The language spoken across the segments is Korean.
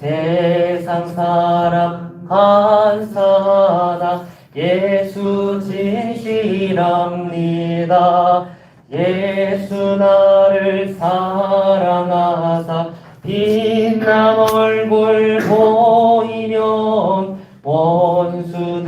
세상 사람 간사하다. 예수 진실합니다. 예수 나를 사랑하사 빛난 얼굴 보이면 원수들이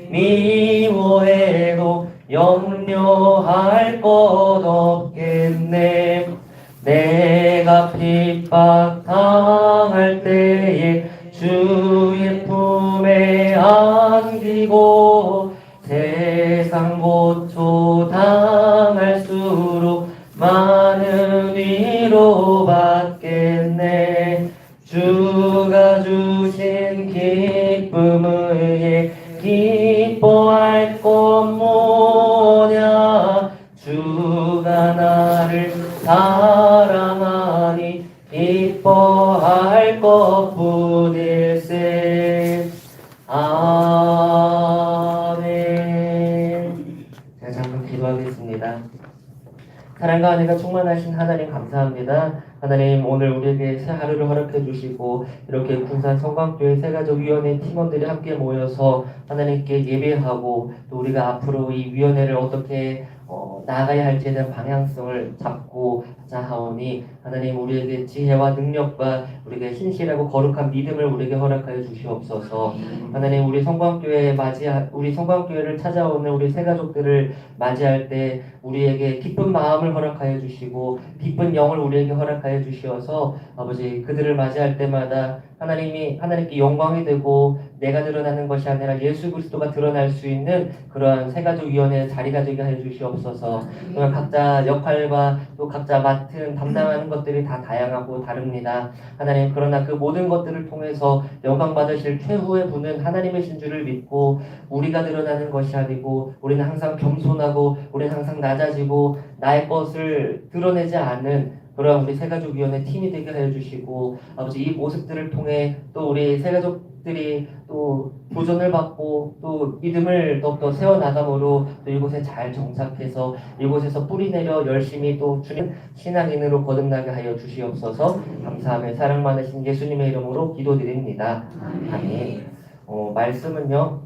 미워해도 염려할 것 없겠네. 내가 핍박당할 때에 주의 품에 안기고 세상 고초 당할수록 많은 위로 받겠네. 주가 주신 기쁨 의에 기뻐할 것 뭐냐. 주가 나를 사랑하니 기뻐할 것뿐일세. 아멘. 제가 잠깐 기도하겠습니다. 사랑과 은혜가 충만하신 하나님 감사합니다. 하나님, 오늘 우리에게 새 하루를 허락해 주시고 이렇게 군산 성광교회 새가족위원회 팀원들이 함께 모여서 하나님께 예배하고 또 우리가 앞으로 이 위원회를 어떻게 나아가야 할지에 대한 방향성을 잡고 자하오니 하나님, 우리에게 지혜와 능력과 우리에게 신실하고 거룩한 믿음을 우리에게 허락하여 주시옵소서. 하나님, 우리 성광교회를 찾아오는 우리 새가족들을 맞이할 때 우리에게 기쁜 마음을 허락하여 주시고 기쁜 영을 우리에게 허락하여 주시어서 아버지, 그들을 맞이할 때마다 하나님께 영광이 되고 내가 드러나는 것이 아니라 예수 그리스도가 드러날 수 있는 그러한 새가족위원회 자리가 되게 하여 주시옵소서. 또한 각자 역할과 또 각자 맡은 담당하는 것들이 다 다양하고 다릅니다. 하나님, 그러나 그 모든 것들을 통해서 영광 받으실 최후의 분은 하나님이신 줄을 믿고 우리가 드러나는 것이 아니고 우리는 항상 겸손하고 우리는 항상 낮아지고 나의 것을 드러내지 않는 그러한 우리 새가족위원회 팀이 되게 하여 주시고 아버지, 이 모습들을 통해 또 우리 새가족들이 또 도전을 받고 또 믿음을 더욱더 세워나감으로 또 이곳에 잘 정착해서 이곳에서 뿌리내려 열심히 또 주님 신앙인으로 거듭나게 하여 주시옵소서. 감사하며 사랑 많으신 예수님의 이름으로 기도드립니다. 아멘. 말씀은요,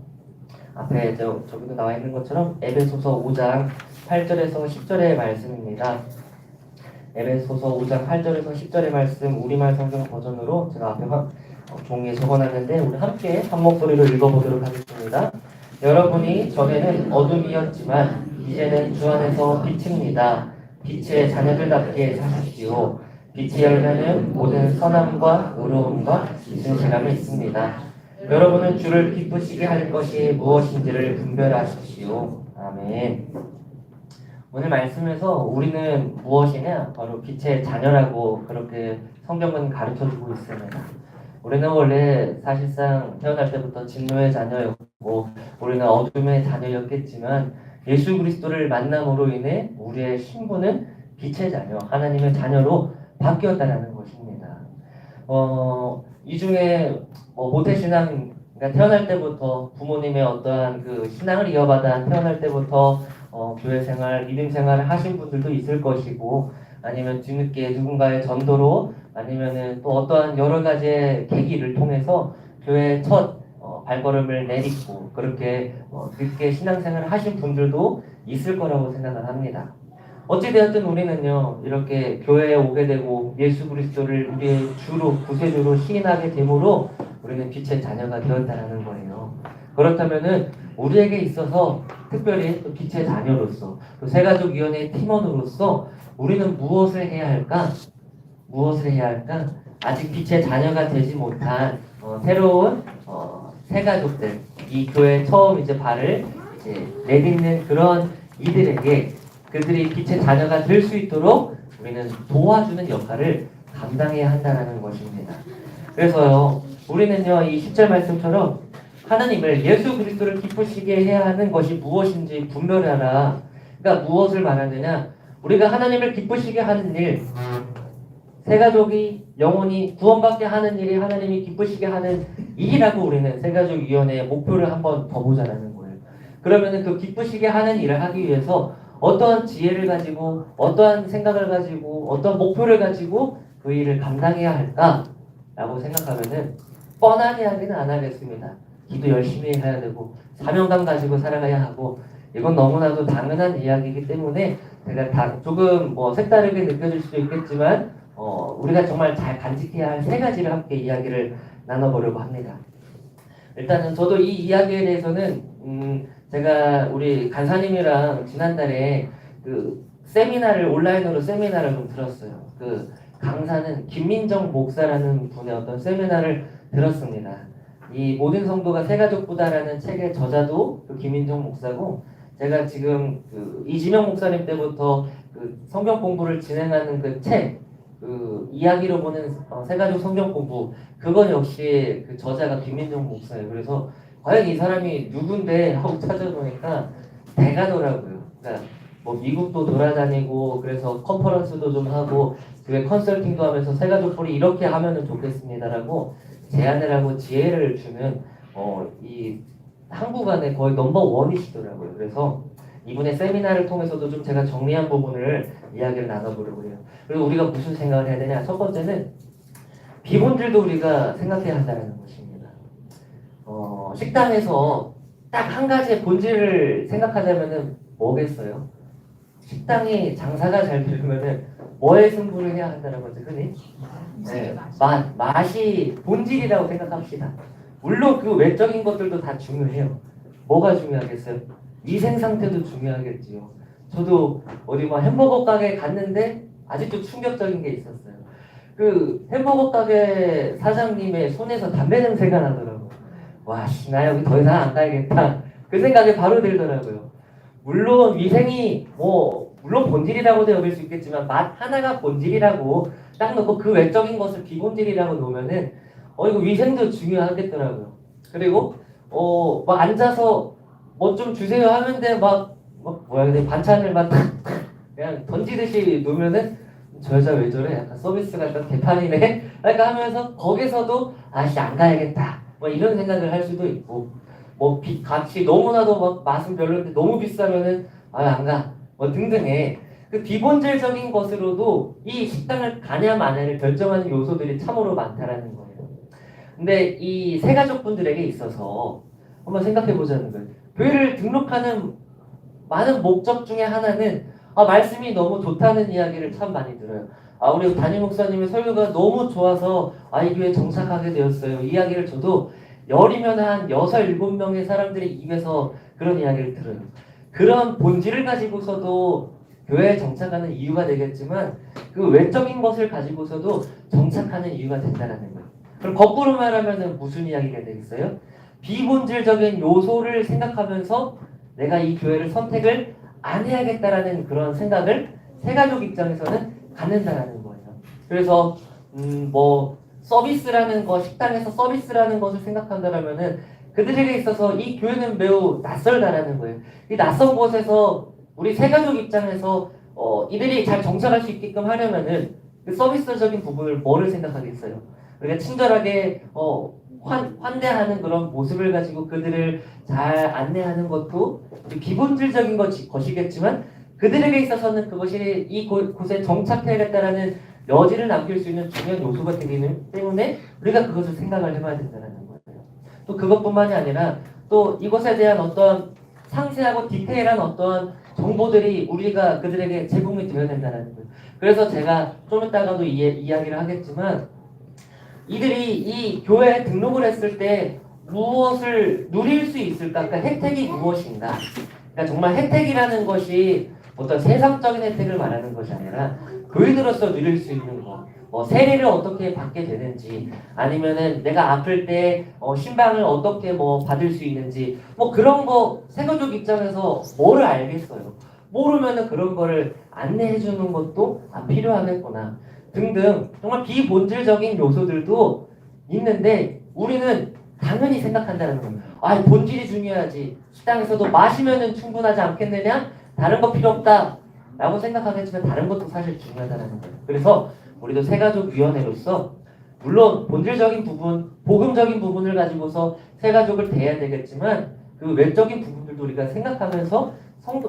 앞에 저기도 나와 있는 것처럼 에베소서 5장 8절에서 10절의 말씀입니다. 에베소서 5장 8절에서 10절의 말씀 우리말 성경 버전으로 제가 앞에 종이에 적어놨는데 우리 함께 한 목소리로 읽어보도록 하겠습니다. 여러분이 전에는 어둠이었지만 이제는 주 안에서 빛입니다. 빛의 자녀들답게 사십시오. 빛의 열매는 모든 선함과 의로움과 진실함이 있습니다. 여러분은 주를 기쁘시게 할 것이 무엇인지를 분별하십시오. 아멘. 오늘 말씀에서 우리는 무엇이냐? 바로 빛의 자녀라고 그렇게 성경은 가르쳐주고 있습니다. 우리는 원래 사실상 태어날 때부터 진노의 자녀였고 우리는 어둠의 자녀였겠지만 예수 그리스도를 만남으로 인해 우리의 신분은 빛의 자녀, 하나님의 자녀로 바뀌었다는 것입니다. 이 중에 모태신앙, 그러니까 태어날 때부터 부모님의 어떠한 그 신앙을 이어받아 태어날 때부터 교회 생활, 믿음 생활을 하신 분들도 있을 것이고 아니면 뒤늦게 누군가의 전도로 아니면은 또 어떠한 여러 가지의 계기를 통해서 교회의 첫 발걸음을 내딛고 그렇게 늦게 신앙생활을 하신 분들도 있을 거라고 생각을 합니다. 어찌되었든 우리는요, 이렇게 교회에 오게 되고 예수 그리스도를 우리의 주로 구세주로 시인하게 되므로 우리는 빛의 자녀가 되었다는 거예요. 그렇다면은 우리에게 있어서 특별히 또 빛의 자녀로서 또 새가족위원회의 팀원으로서 우리는 무엇을 해야 할까? 무엇을 해야 할까? 아직 빛의 자녀가 되지 못한 새로운 새가족들, 이 교회에 처음 이제 발을 이제 내딛는 그런 이들에게 그들이 빛의 자녀가 될 수 있도록 우리는 도와주는 역할을 감당해야 한다는 것입니다. 그래서요, 우리는요, 이 10절 말씀처럼 하나님을 예수 그리스도를 기쁘시게 해야 하는 것이 무엇인지 분별하라. 그러니까 무엇을 말하느냐? 우리가 하나님을 기쁘시게 하는 일, 새가족이 영원히 구원받게 하는 일이 하나님이 기쁘시게 하는 일이라고 우리는 새가족위원회의 목표를 한번 더 보자라는 거예요. 그러면은 그 기쁘시게 하는 일을 하기 위해서 어떠한 지혜를 가지고 어떠한 생각을 가지고 어떠한 목표를 가지고 그 일을 감당해야 할까? 라고 생각하면은 뻔한 이야기는 안 하겠습니다. 기도 열심히 해야 되고 사명감 가지고 살아가야 하고 이건 너무나도 당연한 이야기이기 때문에 제가 조금 뭐 색다르게 느껴질 수도 있겠지만 우리가 정말 잘 간직해야 할 세 가지를 함께 이야기를 나눠보려고 합니다. 일단은 저도 이 이야기에 대해서는 제가 우리 간사님이랑 지난달에 그 온라인으로 세미나를 좀 들었어요. 그 강사는 김민정 목사라는 분의 어떤 세미나를 들었습니다. 이 모든 성도가 새가족부다라는 책의 저자도 그 김민정 목사고, 제가 지금 그 이지명 목사님 때부터 그 성경 공부를 진행하는 그 책, 그 이야기로 보는 새가족 성경 공부, 그건 역시 그 저자가 김민정 목사예요. 그래서 과연 이 사람이 누군데 하고 찾아보니까 대가더라고요. 그러니까 뭐 미국도 돌아다니고 그래서 컨퍼런스도 좀 하고 그게 컨설팅도 하면서 새가족들이 이렇게 하면은 좋겠습니다라고 제안을 하고 지혜를 주는 이 한국 안에 거의 넘버 원이시더라고요. 그래서 이분의 세미나를 통해서도 좀 제가 정리한 부분을 이야기를 나눠보려고 해요. 그리고 우리가 무슨 생각을 해야 되냐? 첫 번째는 비본질도 우리가 생각해야 한다는 것입니다. 식당에서 딱 한 가지의 본질을 생각하자면은 뭐겠어요? 식당이 장사가 잘 되려면은 뭐에 승부를 해야 한다는 거죠, 흔히? 네, 맛이 본질이라고 생각합시다. 물론 그 외적인 것들도 다 중요해요. 뭐가 중요하겠어요? 위생 상태도 중요하겠지요. 저도 어디 뭐 햄버거 가게 갔는데 아직도 충격적인 게 있었어요. 그 햄버거 가게 사장님의 손에서 담배 냄새가 나더라고요. 와, 나 여기 더 이상 안 가야겠다. 그 생각이 바로 들더라고요. 물론 위생이 물론 본질이라고도 여길 수 있겠지만 맛 하나가 본질이라고 딱 놓고 그 외적인 것을 비본질이라고 놓으면은 이거 위생도 중요하겠더라고요. 그리고 막 앉아서 뭐 좀 주세요 하는데 그냥 반찬을 막 그냥 던지듯이 놓으면은 저 여자 왜 저래? 약간 서비스가 약간 개판이네? 약간 하면서 거기서도 아씨 안 가야겠다. 뭐 이런 생각을 할 수도 있고, 값이 너무나도 막 맛은 별로인데 너무 비싸면은 안 가. 뭐 등등의 그 비본질적인 것으로도 이 식당을 가냐 마냐를 결정하는 요소들이 참으로 많다라는 거예요. 근데 이 새가족분들에게 있어서 한번 생각해 보자는 거예요. 교회를 등록하는 많은 목적 중에 하나는 말씀이 너무 좋다는 이야기를 참 많이 들어요. 우리 담임 목사님의 설교가 너무 좋아서 이 교회에 정착하게 되었어요. 이야기를 저도 열이면 한 6, 7명의 사람들의 입에서 그런 이야기를 들어요. 그런 본질을 가지고서도 교회에 정착하는 이유가 되겠지만 그 외적인 것을 가지고서도 정착하는 이유가 된다는 거예요. 그럼 거꾸로 말하면 무슨 이야기가 되겠어요? 비본질적인 요소를 생각하면서 내가 이 교회를 선택을 안 해야겠다라는 그런 생각을 새가족 입장에서는 갖는다라는 거예요. 그래서 서비스라는 거, 식당에서 서비스라는 것을 생각한다라면은 그들에게 있어서 이 교회는 매우 낯설다라는 거예요. 이 낯선 곳에서 우리 새가족 입장에서 이들이 잘 정착할 수 있게끔 하려면은 그 서비스적인 부분을 뭐를 생각하겠어요? 우리가 친절하게 환대하는 그런 모습을 가지고 그들을 잘 안내하는 것도 기본질적인 것이겠지만 그들에게 있어서는 그것이 이 곳에 정착해야겠다라는 여지를 남길 수 있는 중요한 요소가 되기 때문에 우리가 그것을 생각을 해봐야 된다는 거예요. 또 그것뿐만이 아니라 또 이것에 대한 어떤 상세하고 디테일한 어떤 정보들이 우리가 그들에게 제공이 되어야 된다는 거예요. 그래서 제가 좀 이따가도 이야기를 하겠지만 이들이 이 교회에 등록을 했을 때 무엇을 누릴 수 있을까? 그러니까 혜택이 무엇인가? 그러니까 정말 혜택이라는 것이 어떤 세상적인 혜택을 말하는 것이 아니라 교인으로서 누릴 수 있는 것, 세례를 어떻게 받게 되는지, 아니면은 내가 아플 때 신방을 어떻게 받을 수 있는지, 그런 거 새가족 입장에서 뭐를 알겠어요. 모르면은 그런 거를 안내해 주는 것도 필요하겠구나. 등등 정말 비본질적인 요소들도 있는데 우리는 당연히 생각한다는 겁니다. 본질이 중요하지. 식당에서도 마시면은 충분하지 않겠느냐? 다른 거 필요 없다. 라고 생각하겠지만 다른 것도 사실 중요하다는 거예요. 그래서 우리도 새가족위원회로서 물론 본질적인 부분, 복음적인 부분을 가지고서 새가족을 대해야 되겠지만 그 외적인 부분들도 우리가 생각하면서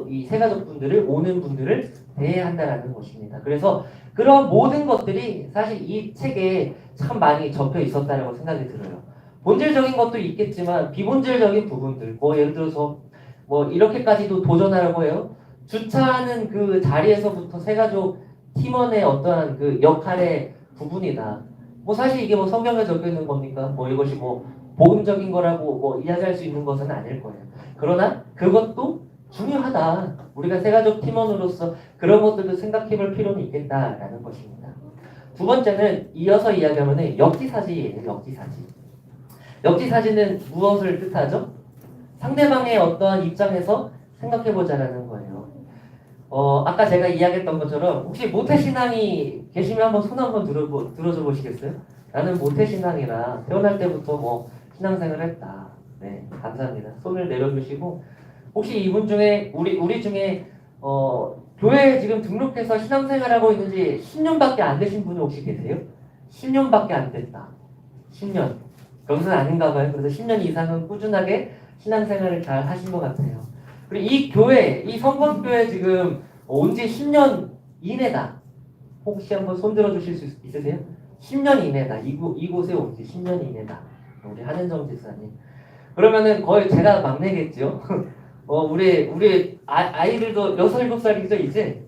이 세가족분들을 오는 분들을 대해야 한다라는 것입니다. 그래서 그런 모든 것들이 사실 이 책에 참 많이 적혀 있었다라고 생각이 들어요. 본질적인 것도 있겠지만 비본질적인 부분들, 뭐 예를 들어서 뭐 이렇게까지도 도전하라고 해요. 주차하는 그 자리에서부터 세가족 팀원의 어떠한 그 역할의 부분이다. 뭐 사실 이게 뭐 성경에 적혀 있는 겁니까? 뭐 이것이 뭐 복음적인 거라고 뭐 이야기할 수 있는 것은 아닐 거예요. 그러나 그것도 중요하다. 우리가 세가족 팀원으로서 그런 것들도 생각해 볼 필요는 있겠다라는 것입니다. 두 번째는 이어서 이야기하면 역지사지예요. 역지사지. 역지사지는 무엇을 뜻하죠? 상대방의 어떠한 입장에서 생각해보자라는 거예요. 아까 제가 이야기했던 것처럼 혹시 모태신앙이 계시면 한번 손 한번 들어줘 보시겠어요? 나는 모태신앙이라 태어날 때부터 뭐 신앙생활을 했다. 네, 감사합니다. 손을 내려주시고 혹시 이분 중에 우리 중에 교회에 지금 등록해서 신앙생활하고 있는지 10년밖에 안 되신 분이 혹시 계세요? 10년밖에 안 됐다. 10년. 그것은 아닌가 봐요. 그래서 10년 이상은 꾸준하게 신앙생활을 잘 하신 것 같아요. 그리고 이 교회, 이 성권교회 지금 온 지 10년 이내다. 혹시 한번 손 들어 주실 수 있으세요? 10년 이내다. 이곳에 온 지 10년 이내다. 우리 한은정 집사님. 그러면은 거의 제가 막내겠죠? 우리 아이들도 6, 7살이죠, 이제?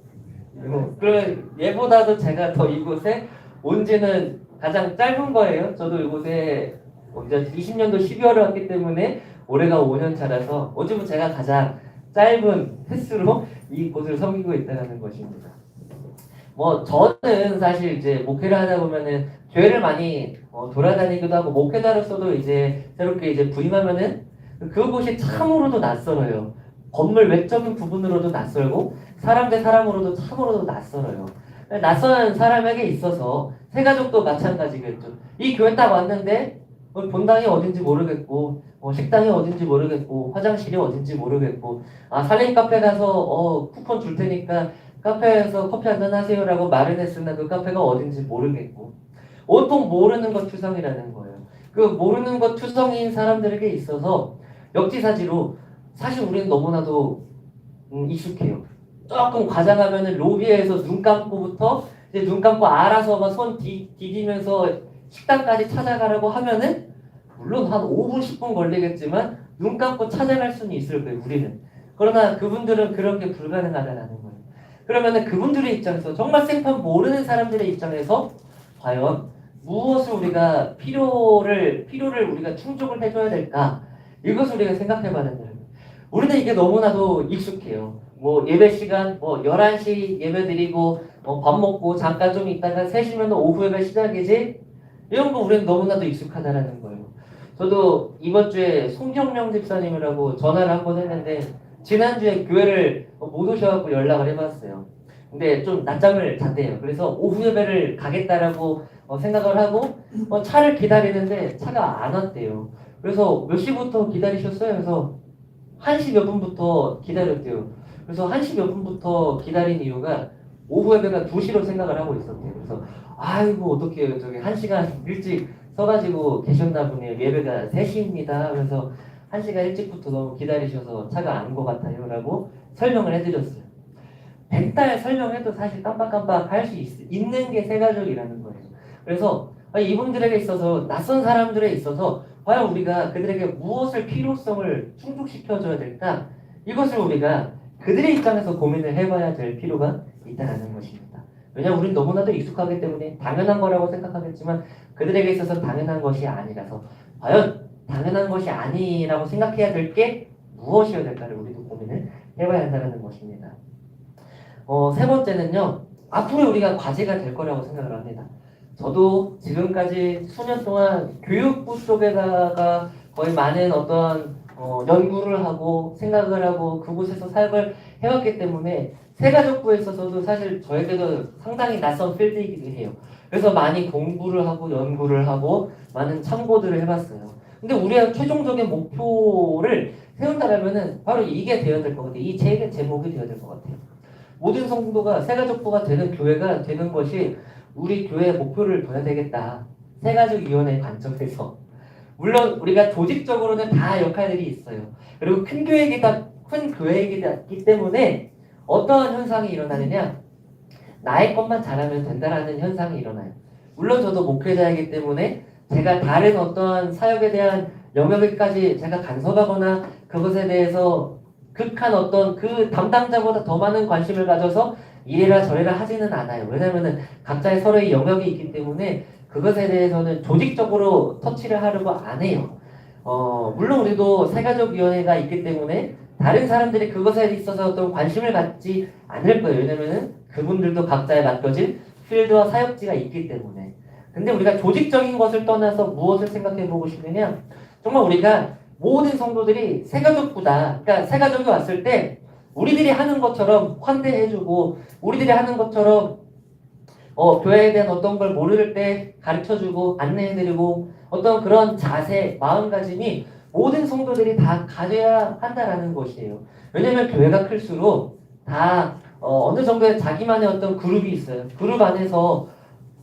그러면 얘보다도 제가 더 이곳에 온 지는 가장 짧은 거예요. 저도 이곳에 이제 20년도 12월에 왔기 때문에 올해가 5년 차라서 어쩌면 제가 가장 짧은 횟수로 이 곳을 섬기고 있다는 것입니다. 뭐 저는 사실 이제 목회를 하다 보면은 교회를 많이 돌아다니기도 하고 목회자로서도 이제 새롭게 이제 부임하면은 그곳이 참으로도 낯설어요. 건물 외적인 부분으로도 낯설고 사람 대 사람으로도 참으로도 낯설어요. 낯선 사람에게 있어서 세가족도 마찬가지겠죠. 이 교회 딱 왔는데 본당이 어딘지 모르겠고 식당이 어딘지 모르겠고 화장실이 어딘지 모르겠고 살림 카페 가서 쿠폰 줄 테니까 카페에서 커피 한잔 하세요라고 말은 했으나 그 카페가 어딘지 모르겠고 온통 모르는 것 투성이라는 거예요. 그 모르는 것 투성인 사람들에게 있어서 역지사지로 사실 우리는 너무나도 익숙해요. 조금 과장하면은 로비에서 눈 감고부터 이제 눈 감고 알아서 막 손 디디면서 식당까지 찾아가라고 하면은 물론 한 5분 10분 걸리겠지만 눈 감고 찾아갈 수는 있을 거예요. 우리는. 그러나 그분들은 그런 게 불가능하다는 거예요. 그러면은 그분들의 입장에서 정말 생판 모르는 사람들의 입장에서 과연 무엇을 우리가 필요를 우리가 충족을 해줘야 될까? 이것을 우리가 생각해봐야 된다. 우리는 이게 너무나도 익숙해요. 뭐 예배 시간 11시 예배 드리고 밥 먹고 잠깐 좀 있다가 3시면 오후 예배 시작이지? 이런 거 우리는 너무나도 익숙하다라는 거예요. 저도 이번 주에 송경명 집사님이라고 전화를 한번 했는데 지난주에 교회를 못 오셔갖고 연락을 해봤어요. 근데 좀 낮잠을 잤대요. 그래서 오후 예배를 가겠다라고 생각을 하고 차를 기다리는데 차가 안 왔대요. 그래서 몇 시부터 기다리셨어요? 그래서 1시 몇 분부터 기다렸대요. 그래서 1시 몇 분부터 기다린 이유가 오후 예배가 2시로 생각을 하고 있었대요. 그래서 아이고 어떻게 저기 1시간 일찍 서가지고 계셨나 보네요. 예배가 3시입니다 하면서 1시간 일찍부터 너무 기다리셔서 차가 안 온 것 같아요 라고 설명을 해드렸어요. 100달 설명해도 사실 깜빡깜빡 할 수 있는 게 세가족이라는 거예요. 그래서 이분들에게 있어서 낯선 사람들에 있어서 과연 우리가 그들에게 무엇을 필요성을 충족시켜줘야 될까? 이것을 우리가 그들의 입장에서 고민을 해봐야 될 필요가 있다는 것입니다. 왜냐하면 우리는 너무나도 익숙하기 때문에 당연한 거라고 생각하겠지만 그들에게 있어서 당연한 것이 아니라서 과연 당연한 것이 아니라고 생각해야 될 게 무엇이어야 될까를 우리도 고민을 해봐야 한다는 것입니다. 세 번째는요. 앞으로 우리가 과제가 될 거라고 생각을 합니다. 저도 지금까지 수년 동안 교육부 쪽에다가 거의 많은 어떤 연구를 하고 생각을 하고 그곳에서 사역을 해왔기 때문에 세가족부에 있어서도 사실 저에게도 상당히 낯선 필드이기도 해요. 그래서 많이 공부를 하고 연구를 하고 많은 참고들을 해봤어요. 근데 우리가 최종적인 목표를 세운다라면은 바로 이게 되어야 될 것 같아요. 이 제목이 되어야 될 것 같아요. 모든 성도가 세가족부가 되는 교회가 되는 것이 우리 교회의 목표를 둬야 되겠다. 세가족위원회 관점에서 물론 우리가 조직적으로는 다 역할들이 있어요. 그리고 큰 교회이기 때문에 어떠한 현상이 일어나느냐? 나의 것만 잘하면 된다라는 현상이 일어나요. 물론 저도 목회자이기 때문에 제가 다른 어떠한 사역에 대한 영역에까지 제가 간섭하거나 그것에 대해서 극한 어떤 그 담당자보다 더 많은 관심을 가져서 이래라 저래라 하지는 않아요. 왜냐하면 각자의 서로의 영역이 있기 때문에 그것에 대해서는 조직적으로 터치를 하려고 안 해요. 물론 우리도 세가족위원회가 있기 때문에 다른 사람들이 그것에 있어서 어떤 관심을 갖지 않을 거예요. 왜냐면은 그분들도 각자의 맡겨진 필드와 사역지가 있기 때문에. 근데 우리가 조직적인 것을 떠나서 무엇을 생각해 보고 싶느냐? 정말 우리가 모든 성도들이 세가족보다, 그러니까 세가족이 왔을 때 우리들이 하는 것처럼 환대해주고 우리들이 하는 것처럼 교회에 대한 어떤 걸 모를 때 가르쳐주고 안내해드리고 어떤 그런 자세, 마음가짐이 모든 성도들이 다 가져야 한다라는 것이에요. 왜냐하면 교회가 클수록 다 어느 정도의 자기만의 어떤 그룹이 있어요. 그룹 안에서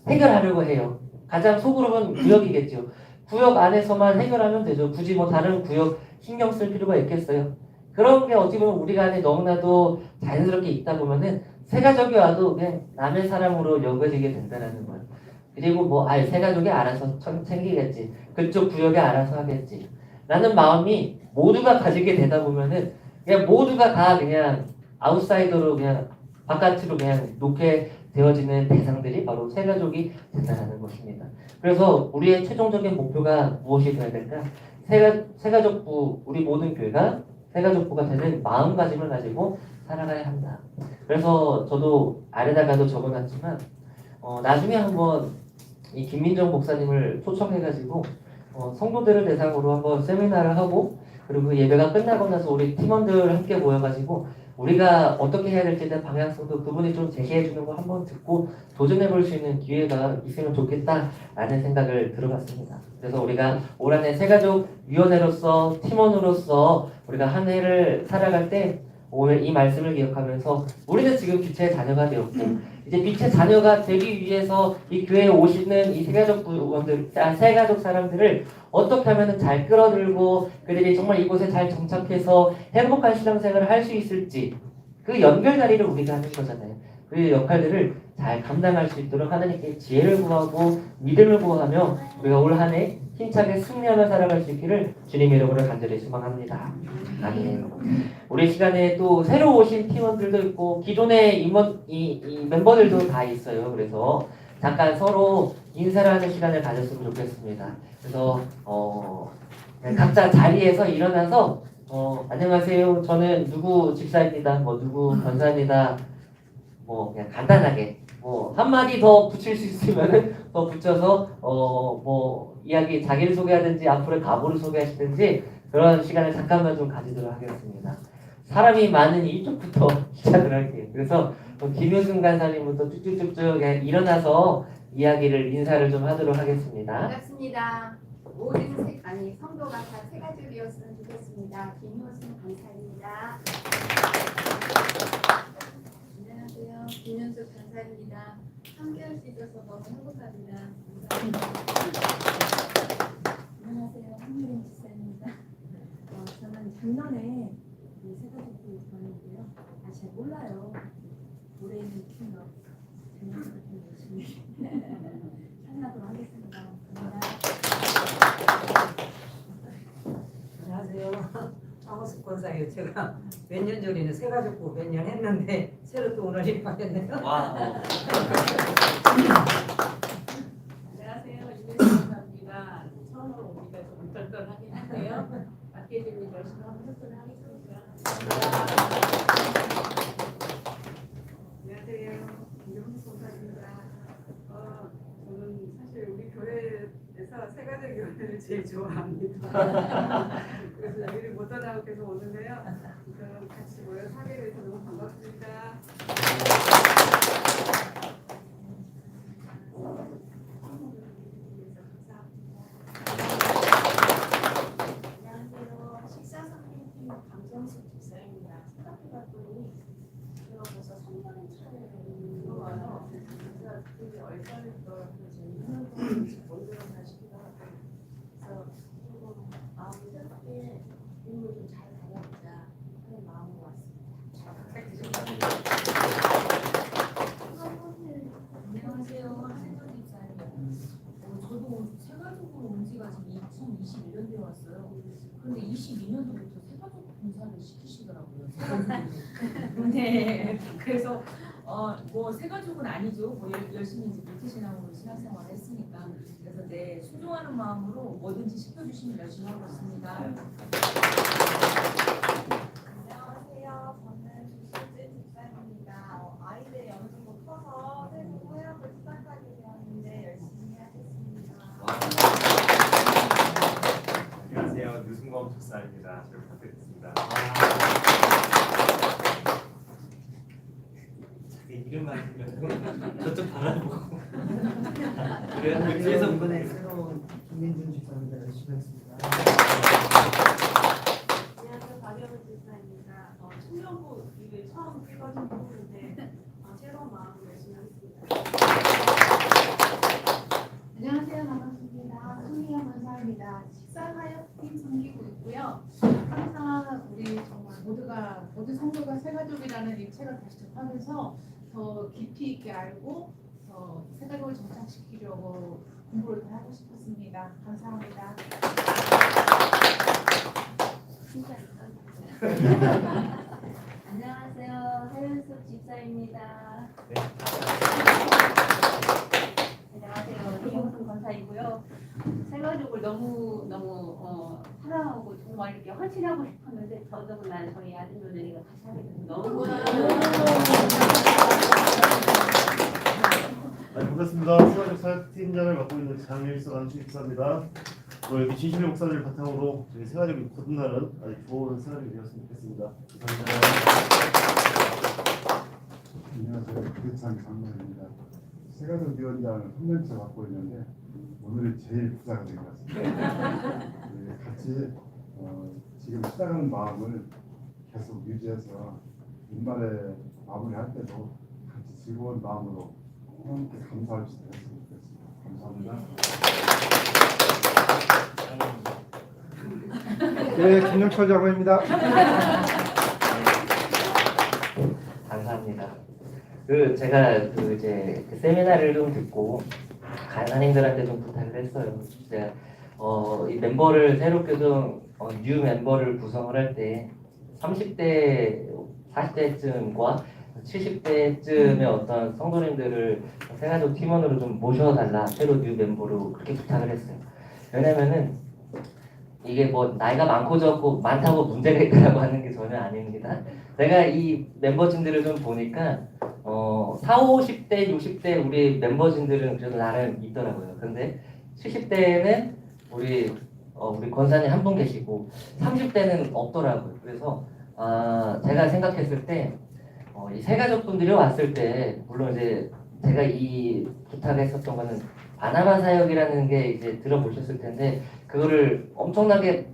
해결하려고 해요. 가장 소그룹은 구역이겠죠. 구역 안에서만 해결하면 되죠. 굳이 뭐 다른 구역 신경 쓸 필요가 있겠어요. 그런 게 어떻게 보면 우리가 안에 너무나도 자연스럽게 있다 보면은 세가족이 와도 그냥 남의 사람으로 여겨지게 된다는 거예요. 그리고 뭐 세가족이 알아서 챙기겠지. 그쪽 구역에 알아서 하겠지. 라는 마음이 모두가 가지게 되다 보면은 그냥 모두가 다 그냥 아웃사이더로 그냥 바깥으로 그냥 놓게 되어지는 대상들이 바로 세가족이 된다는 것입니다. 그래서 우리의 최종적인 목표가 무엇이 되어야 될까? 세가족부, 우리 모든 교회가 세가족부가 되는 마음가짐을 가지고 살아가야 한다. 그래서 저도 아래다가도 적어놨지만 나중에 한번 이 김민정 목사님을 초청해가지고 성도들을 대상으로 한번 세미나를 하고 그리고 그 예배가 끝나고 나서 우리 팀원들 함께 모여가지고 우리가 어떻게 해야 될지에 대한 방향성도 그분이 좀 제시해 주는 거 한번 듣고 도전해 볼 수 있는 기회가 있으면 좋겠다라는 생각을 들어봤습니다. 그래서 우리가 올 한해 세가족 위원회로서 팀원으로서 우리가 한 해를 살아갈 때 오늘 이 말씀을 기억하면서 우리는 지금 빛의 자녀가 되었고 이제 빛의 자녀가 되기 위해서 이 교회에 오시는 이 세가족 부원들, 세가족 사람들을 어떻게 하면 잘 끌어들고 그들이 정말 이곳에 잘 정착해서 행복한 신앙생활을 할 수 있을지 그 연결다리를 우리가 하는 거잖아요. 그 역할들을 잘 감당할 수 있도록 하나님께 지혜를 구하고 믿음을 구하며 우리가 올 한 해 힘차게 승리하며 살아갈 수 있기를 주님의 이름으로 간절히 소망합니다. 아멘. 우리 시간에 또 새로 오신 팀원들도 있고 기존의 이 멤버들도 다 있어요. 그래서 잠깐 서로 인사를 하는 시간을 가졌으면 좋겠습니다. 그래서 각자 자리에서 일어나서 안녕하세요. 저는 누구 집사입니다. 뭐 누구 권사입니다. 뭐 그냥 간단하게 뭐 한마디 더 붙일 수 있으면은 더 붙여서 뭐 이야기 자기를 소개하든지 앞으로 가보를 소개하시든지 그런 시간을 잠깐만 좀 가지도록 하겠습니다. 사람이 많은 이쪽부터 시작을 할게요. 그래서 김효승 간사님부터 쭉쭉쭉쭉 그냥 일어나서 이야기를 인사를 좀 하도록 하겠습니다. 반갑습니다. 모든 성도가 다 세가족이었으면 좋겠습니다. 김효승 간사입니다. 안녕하세요. 김윤숙 간사입니다. 함께할 수 있어서 너무 행복합니다. 안녕하세요. 한유림 집사입니다. 저는 작년에 세가족부 보냈는데요. 잘 몰라요. 올해는 좀 작년보다 좀 열심히 참여하도록 하겠습니다. 감사합니다. 안녕하세요. 황호숙 권사예요. 제가 몇 년 전에는 세가족부 몇 년 했는데 새로 또 오늘 입학했네요. 안녕하세요. 유민수입니다. 처음으로 오니까 좀 떨떨하긴 한데요. 맡게 된 일 열심히 한번 했도록 하겠습니다. 안녕하세요. 김정수 선사입니다. 저는 사실 우리 교회에서 세가족위원회를 제일 좋아합니다. 그래서 여기를 못 떠나고 계속 오는데요. 그럼 같이 모여 사게 돼서 너무 반갑습니다. 안녕하세요. 식사선생님 강정숙 집사입니다. 생각해봤더니 제가 벌써 3년 차에 들어와요. 제가 되게 얼떨떨 재밌는 걸 뭔들어 가시기도 하고 그래서 저희가 지금 2021년도에 왔어요. 그런데 22년도부터 세가족 봉사를 시키시더라고요. 네. 그래서 뭐 세가족은 아니죠. 뭐 열심히 이제 모태신앙으로 신앙생활을 했으니까. 그래서 네, 순종하는 마음으로 뭐든지 시켜주시면 열심히 하고 있습니다. 안녕하세요. 저는 주실진 집사입니다. 아이들이 어느 정도 커서 새로 사역을 시작하게 되었는데 열심히 하겠습니다. 안녕하세요. 유승범 집사입니다. 잘 부탁드리겠습니다. 자기 이름만 들려도 저쪽 바라보고 그래서 그래서 뒤에서 이번에 새로운 김민준 집사입니다. 열심히 하겠습니다. 안녕하세요. 박영은 집사입니다. 청년부 일을 처음 해가지고 보는데 새로운 마음으로 열심히 하겠습니다. 안녕하세요. 반갑습니다. 손희영 권사입니다. 식사사역팀 섬기고 있고요. 항상 우리 정말 모든 성도가 새가족이라는 이 책을 다시 접하면서 더 깊이 있게 알고 더 새가족을 정착시키려고 공부를 더 하고 싶었습니다. 감사합니다. 안녕하세요. 하윤숙 집사입니다. 네. 안녕하세요. 이용순 권사이고요. 새가족을 너무 사랑하고 정말 이렇게 헌신하고 싶었는데 더더군다나 저희 아들 며느리가 같이 하게 돼서 너무 반갑습니다. 수가족 사역팀장을 맡고 있는 장일석 안수집사입니다. 오늘 이렇게 진심의 목사를 바탕으로 저희 새가족이 거듭나는 아주 좋은 새가족이 되었으면 좋겠습니다. 감사합니다. 안녕하세요. 기대찬 장로입니다. 새가족 위원장을 3년째 맡고 있는데 오늘이 제일 부자가 된 것 같습니다. 네, 같이 지금 시작하는 마음을 계속 유지해서 연말에 마무리할 때도 같이 즐거운 마음으로 함께 감사할 수 있었으면 좋겠습니다. 감사합니다. 네, 김영철 장로입니다. 감사합니다. 제가 이제 세미나를 좀 듣고 간사님들한테 좀 부탁을 했어요. 제가 이 멤버를 새롭게 뉴 멤버를 구성을 할 때 30대, 40대쯤과 70대쯤의 어떤 성도님들을 새가족 팀원으로 좀 모셔달라, 새로 뉴 멤버로 그렇게 부탁을 했어요. 왜냐면은 이게 뭐 나이가 많고 적고 많다고 문제가 있다고 하는 게 전혀 아닙니다. 제가 이 멤버진들을 좀 보니까 40, 50대, 60대 우리 멤버진들은 그래도 나름 있더라고요. 근데 70대에는 우리 권사님 한 분 계시고 30대는 없더라고요. 그래서 제가 생각했을 때 이 새가족분들이 왔을 때 물론 이제 제가 이 부탁했었던 거는 바나바 사역이라는 게 이제 들어보셨을 텐데 그거를 엄청나게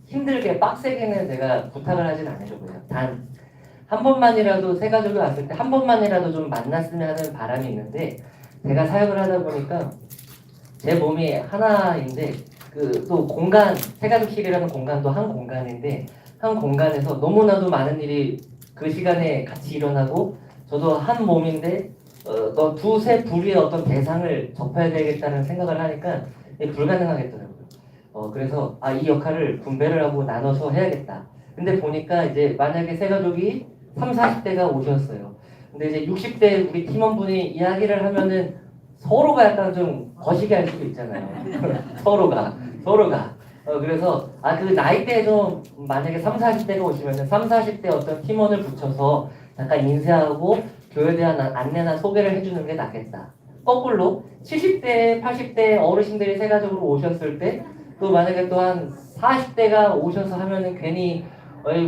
힘들게 빡세게는 제가 부탁을 하진 않으려고요. 단 한 번만이라도 새가족이 왔을 때 한 번만이라도 좀 만났으면 하는 바람이 있는데 제가 사역을 하다 보니까 제 몸이 하나인데 또 공간, 새가족실이라는 공간도 한 공간인데 한 공간에서 너무나도 많은 일이 그 시간에 같이 일어나고 저도 한 몸인데 두세 부류의 어떤 대상을 접해야 되겠다는 생각을 하니까 불가능하겠더라고요. 그래서 이 역할을 분배를 하고 나눠서 해야겠다. 근데 보니까 이제 만약에 새가족이 30, 40대가 오셨어요. 근데 이제 60대 우리 팀원분이 이야기를 하면은 서로가 약간 좀 거시기 할 수도 있잖아요. 서로가. 그래서 그 나이대에 좀 만약에 30, 40대가 오시면은 30, 40대 어떤 팀원을 붙여서 잠깐 인쇄하고 교회에 대한 안내나 소개를 해주는 게 낫겠다. 거꾸로 70대, 80대 어르신들이 새가족으로 오셨을 때 또 만약에 또 한 40대가 오셔서 하면은 괜히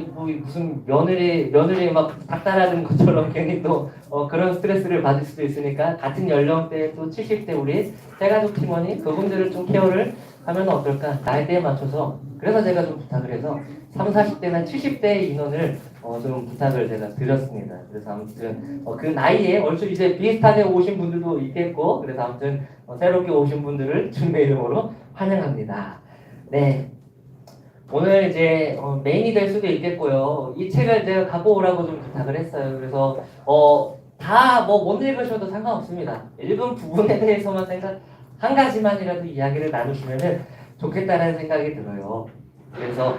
뭐 무슨 며느리 막 닥달하는 것처럼 괜히 또 그런 스트레스를 받을 수도 있으니까 같은 연령대 또 70대 우리 새가족 팀원이 그분들을 좀 케어를 하면 어떨까? 나이대에 맞춰서. 그래서 제가 좀 부탁을 해서 30, 40대나 70대 인원을 좀 부탁을 제가 드렸습니다. 그래서 아무튼 그 나이에 얼추 이제 비슷하게 오신 분들도 있겠고, 그래서 아무튼 새롭게 오신 분들을 주님의 이름으로 환영합니다. 네. 오늘 이제 메인이 될 수도 있겠고요. 이 책을 제가 갖고 오라고 좀 부탁을 했어요. 그래서 다 뭐 못 읽으셔도 상관없습니다. 읽은 부분에 대해서만 한 가지만이라도 이야기를 나누시면은 좋겠다는 생각이 들어요. 그래서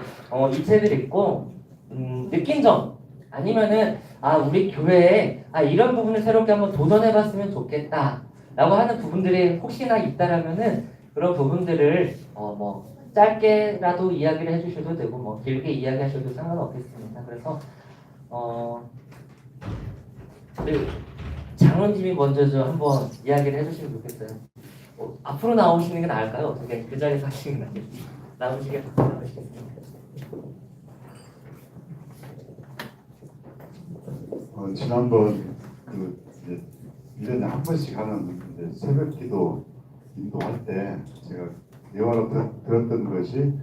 이 책을 읽고 느낀 점 아니면은 우리 교회에 이런 부분을 새롭게 한번 도전해봤으면 좋겠다라고 하는 부분들이 혹시나 있다라면은 그런 부분들을 뭐 짧게라도 이야기를 해주셔도 되고 뭐 길게 이야기하셔도 상관없겠습니다. 그래서 우리 장원님이 먼저 좀 한번 이야기를 해주시면 좋겠어요. 앞으로 나오시는 게 나을까요? 어떻게 그 자리에서 하시는 게 나을지 나오시게 바꾸시겠습니다. 지난번 이제 1년에 한 번씩 하는 이제 새벽 기도 인도할 때 제가 예화로 들었던 것이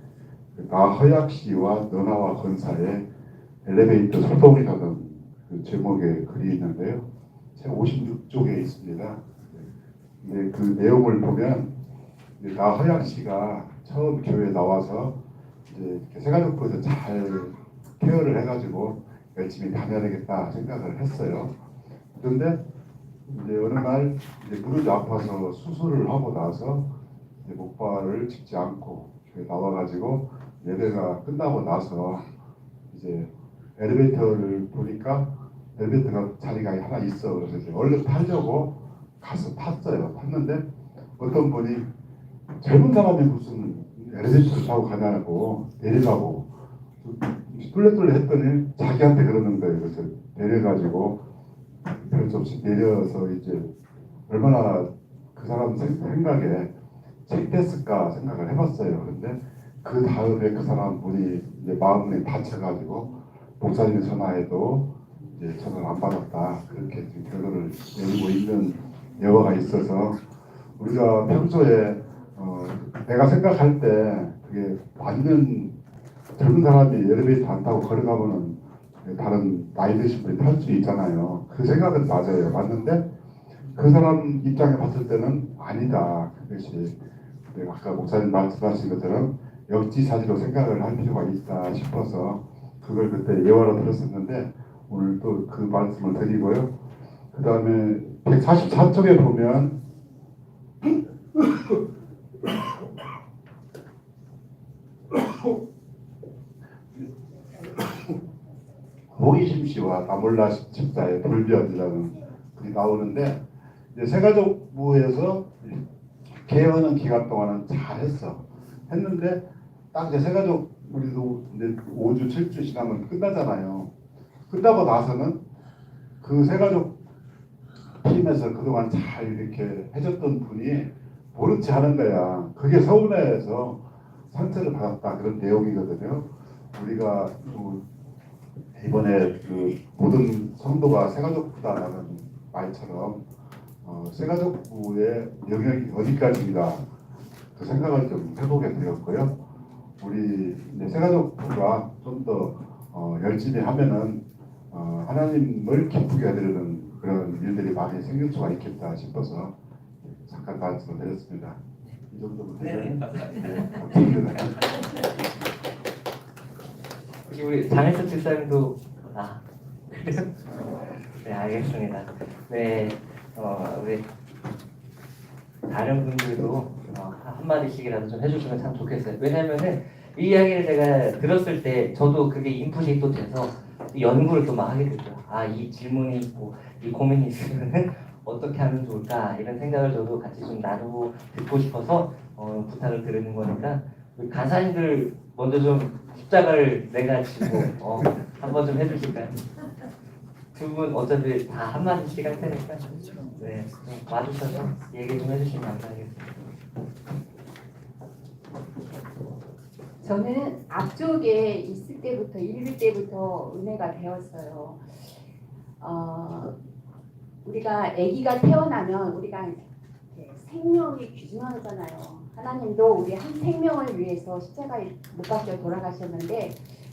나허약 씨와 너나와 권사의 엘리베이터 소동이라는 그 제목의 글이 있는데요. 책 56쪽에 있습니다. 근데 그 내용을 보면 나허약 씨가 처음 교회에 나와서 이제 새가족부에서 잘 케어를 해가지고 열심히 다녀야겠다 생각을 했어요. 그런데 이제 어느 날 이제 무릎이 아파서 수술을 하고 나서 이제 목발을 짚지 않고 교회 나와가지고 예배가 끝나고 나서 이제 엘리베이터를 보니까 엘리베이터가 자리가 하나 있어. 그래서 이제 얼른 타려고 가서 탔어요. 탔는데 어떤 분이 젊은 사람이 무슨 엘리베이터를 타고 가냐고 내리라고 뚫레뚫레 했더니 자기한테 그러는 거예요. 그래서 내려가지고 별 수 없이 내려서 이제 얼마나 그 사람 생각에 창피했을까 생각을 해봤어요. 그런데 그 다음에 그 사람 분이 이제 마음이 다쳐가지고 목사님이 전화해도 이제 전화를 안 받았다. 그렇게 지금 결론을 내리고 있는 여화가 있어서 우리가 평소에 내가 생각할 때 그게 완전 젊은 사람이 엘리베이터 안 타고 걸어가면은 다른 나이 드신 분이 탈 수 있잖아요. 그 생각은 맞아요. 맞는데 그 사람 입장에 봤을 때는 아니다. 그것이 아까 목사님 말씀하신 것처럼 역지사지로 생각을 할 필요가 있다 싶어서 그걸 그때 예화로 들었었는데 오늘 또 그 말씀을 드리고요. 그 다음에 144쪽에 보면 호기심 씨와 나몰라 집사의 돌변이라는 글이 나오는데 이제 새가족부에서 개헌은 기간 동안은 잘했어. 했는데 딱 이제 새가족 우리도 이제 5주 7주 지나면 끝나잖아요. 끝나고 나서는 그 새가족 팀에서 그동안 잘 이렇게 해줬던 분이 모른 체 하는 거야. 그게 서운해서 상처를 받았다 그런 내용이거든요. 우리가 이번에 그 모든 성도가 새가족부다라는 말처럼 새가족부의 영역이 어디까지인가 그 생각을 좀 해보게 되었고요. 우리 이제 새가족부가 좀 더 열심히 하면은 하나님을 기쁘게 해드리는 그런 일들이 많이 생길 수가 있겠다 싶어서 잠깐 말씀을 드렸습니다. 이 정도면 되나요? 네, 감사합니다. 혹시 우리 장혜석 집사님도 그래요? 네, 알겠습니다. 네, 우리 다른 분들도 한마디씩이라도 좀 해주시면 참 좋겠어요. 왜냐면은 이 이야기를 제가 들었을 때 저도 그게 인풋이 또 돼서 연구를 또 막 하게 되죠. 이 질문이 있고 이 고민이 있으면은 어떻게 하면 좋을까 이런 생각을 저도 같이 좀 나누고 듣고 싶어서 부탁을 드리는 거니까 우리 간사님들 먼저 좀 십자가를 내가지고 한번 좀 해주실까요? 두 분 어차피 다 한마디씩 할 테니까 네, 좀 와주셔서 얘기 좀 해주시면 감사하겠습니다. 저는 앞쪽에 있을 때부터 읽을 때부터 은혜가 되었어요. 우리가 아기가 태어나면 우리가 생명이 귀중하잖아요. 하나님도 우리 한 생명을 위해서 십자가에 못 박혀 돌아가셨는데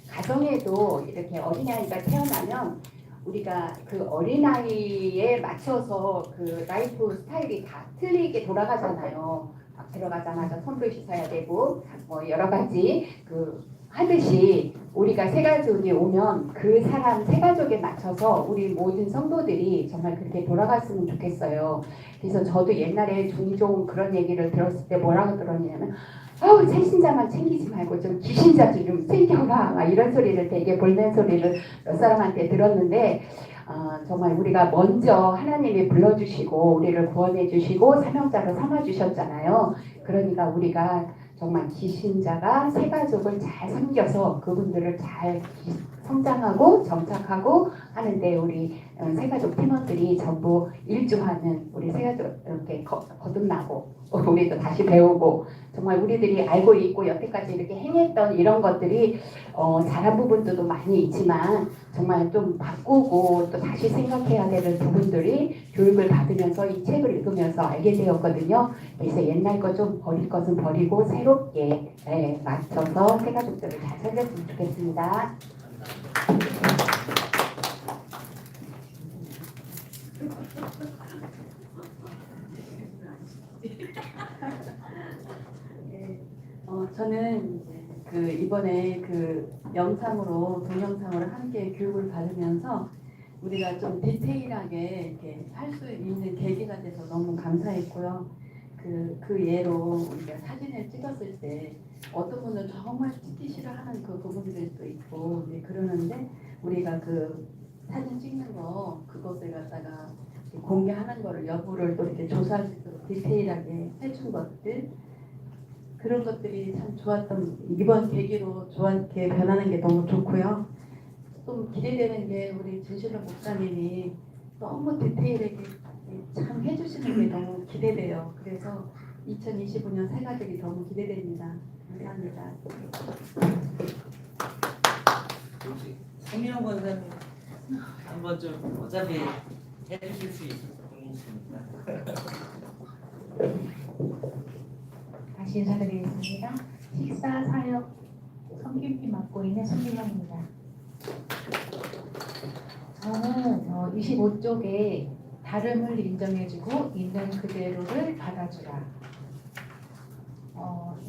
가정에도 이렇게 어린아이가 태어나면 우리가 그 어린아이에 맞춰서 그 라이프 스타일이 다 틀리게 돌아가잖아요. 들어가자마자 손도 씻어야 되고 뭐 여러 가지 그 하듯이 우리가 새가족이 오면 그 사람 새가족에 맞춰서 우리 모든 성도들이 정말 그렇게 돌아갔으면 좋겠어요. 그래서 저도 옛날에 종종 그런 얘기를 들었을 때 뭐라고 들었냐면 새신자만 챙기지 말고 좀 귀신자 좀 챙겨봐 막 이런 소리를 되게 볼멘 소리를 몇 사람한테 들었는데 정말 우리가 먼저 하나님이 불러주시고 우리를 구원해 주시고 사명자로 삼아 주셨잖아요. 그러니까 우리가 정말 귀신자가 새 가족을 잘 섬겨서 그분들을 잘 성장하고 정착하고 하는데 우리 새가족 팀원들이 전부 일주하는 우리 새가족 이렇게 거듭나고 우리도 다시 배우고 정말 우리들이 알고 있고 여태까지 이렇게 행했던 이런 것들이 잘한 부분도 많이 있지만 정말 좀 바꾸고 또 다시 생각해야 되는 부분들이 교육을 받으면서 이 책을 읽으면서 알게 되었거든요. 그래서 옛날 거 좀 버릴 것은 버리고 새롭게 맞춰서 새가족들을 잘 살렸으면 좋겠습니다. 저는 이번에 영상으로 동영상으로 함께 교육을 받으면서 우리가 좀 디테일하게 이렇게 할 수 있는 계기가 돼서 너무 감사했고요. 그 예로 우리가 사진을 찍었을 때 어떤 분은 정말 찍기 싫어하는 그 부분들도 있고 그러는데 우리가 그 사진 찍는 거 그것을 갖다가 공개하는 거를 여부를 또 이렇게 조사할 수 있도록 디테일하게 해준 것들 그런 것들이 참 좋았던 이번 계기로 좋게 변하는 게 너무 좋고요. 좀 기대되는 게 우리 진실로 목사님이 너무 디테일하게 참 해주시는 게 너무 기대돼요. 그래서 2025년 새가족이 너무 기대됩니다. 감사합니다. 혹시 성민영 권사님 한번 좀 어차피 해주실 수 있을 분이십니까? 다시 인사드리겠습니다. 식사 사역 섬김팀 맡고 있는 손민영입니다. 저는 25쪽에 다름을 인정해주고 있는 그대로를 받아주라.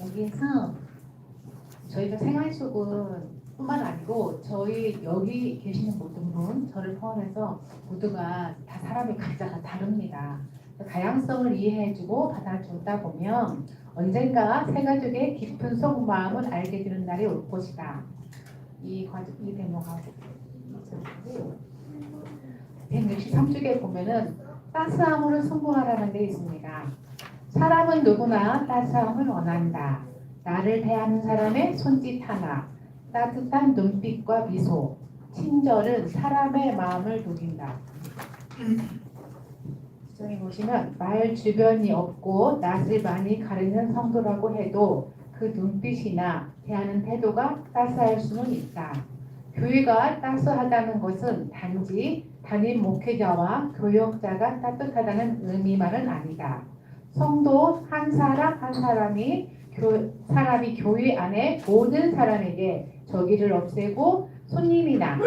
여기에서 저희가 생활 속은 뿐만 아니고 저희 여기 계시는 모든 분 저를 포함해서 모두가 다 사람의 각자가 다릅니다. 다양성을 이해해주고 받아주다 보면 언젠가 새가족의 깊은 속마음을 알게 되는 날이 올 것이다. 이 대목하고 163쪽에 보면은 따스함으로 승부하라는 데 있습니다. 사람은 누구나 따스함을 원한다. 나를 대하는 사람의 손짓 하나, 따뜻한 눈빛과 미소, 친절은 사람의 마음을 녹인다. 저기 보시면 말 주변이 없고 낯을 많이 가리는 성도라고 해도 그 눈빛이나 대하는 태도가 따스할 수는 있다. 교회가 따스하다는 것은 단지 담임 목회자와 교역자가 따뜻하다는 의미만은 아니다. 성도 한 사람 한 사람이 교회 안에 모든 사람에게 저기를 없애고 손님이나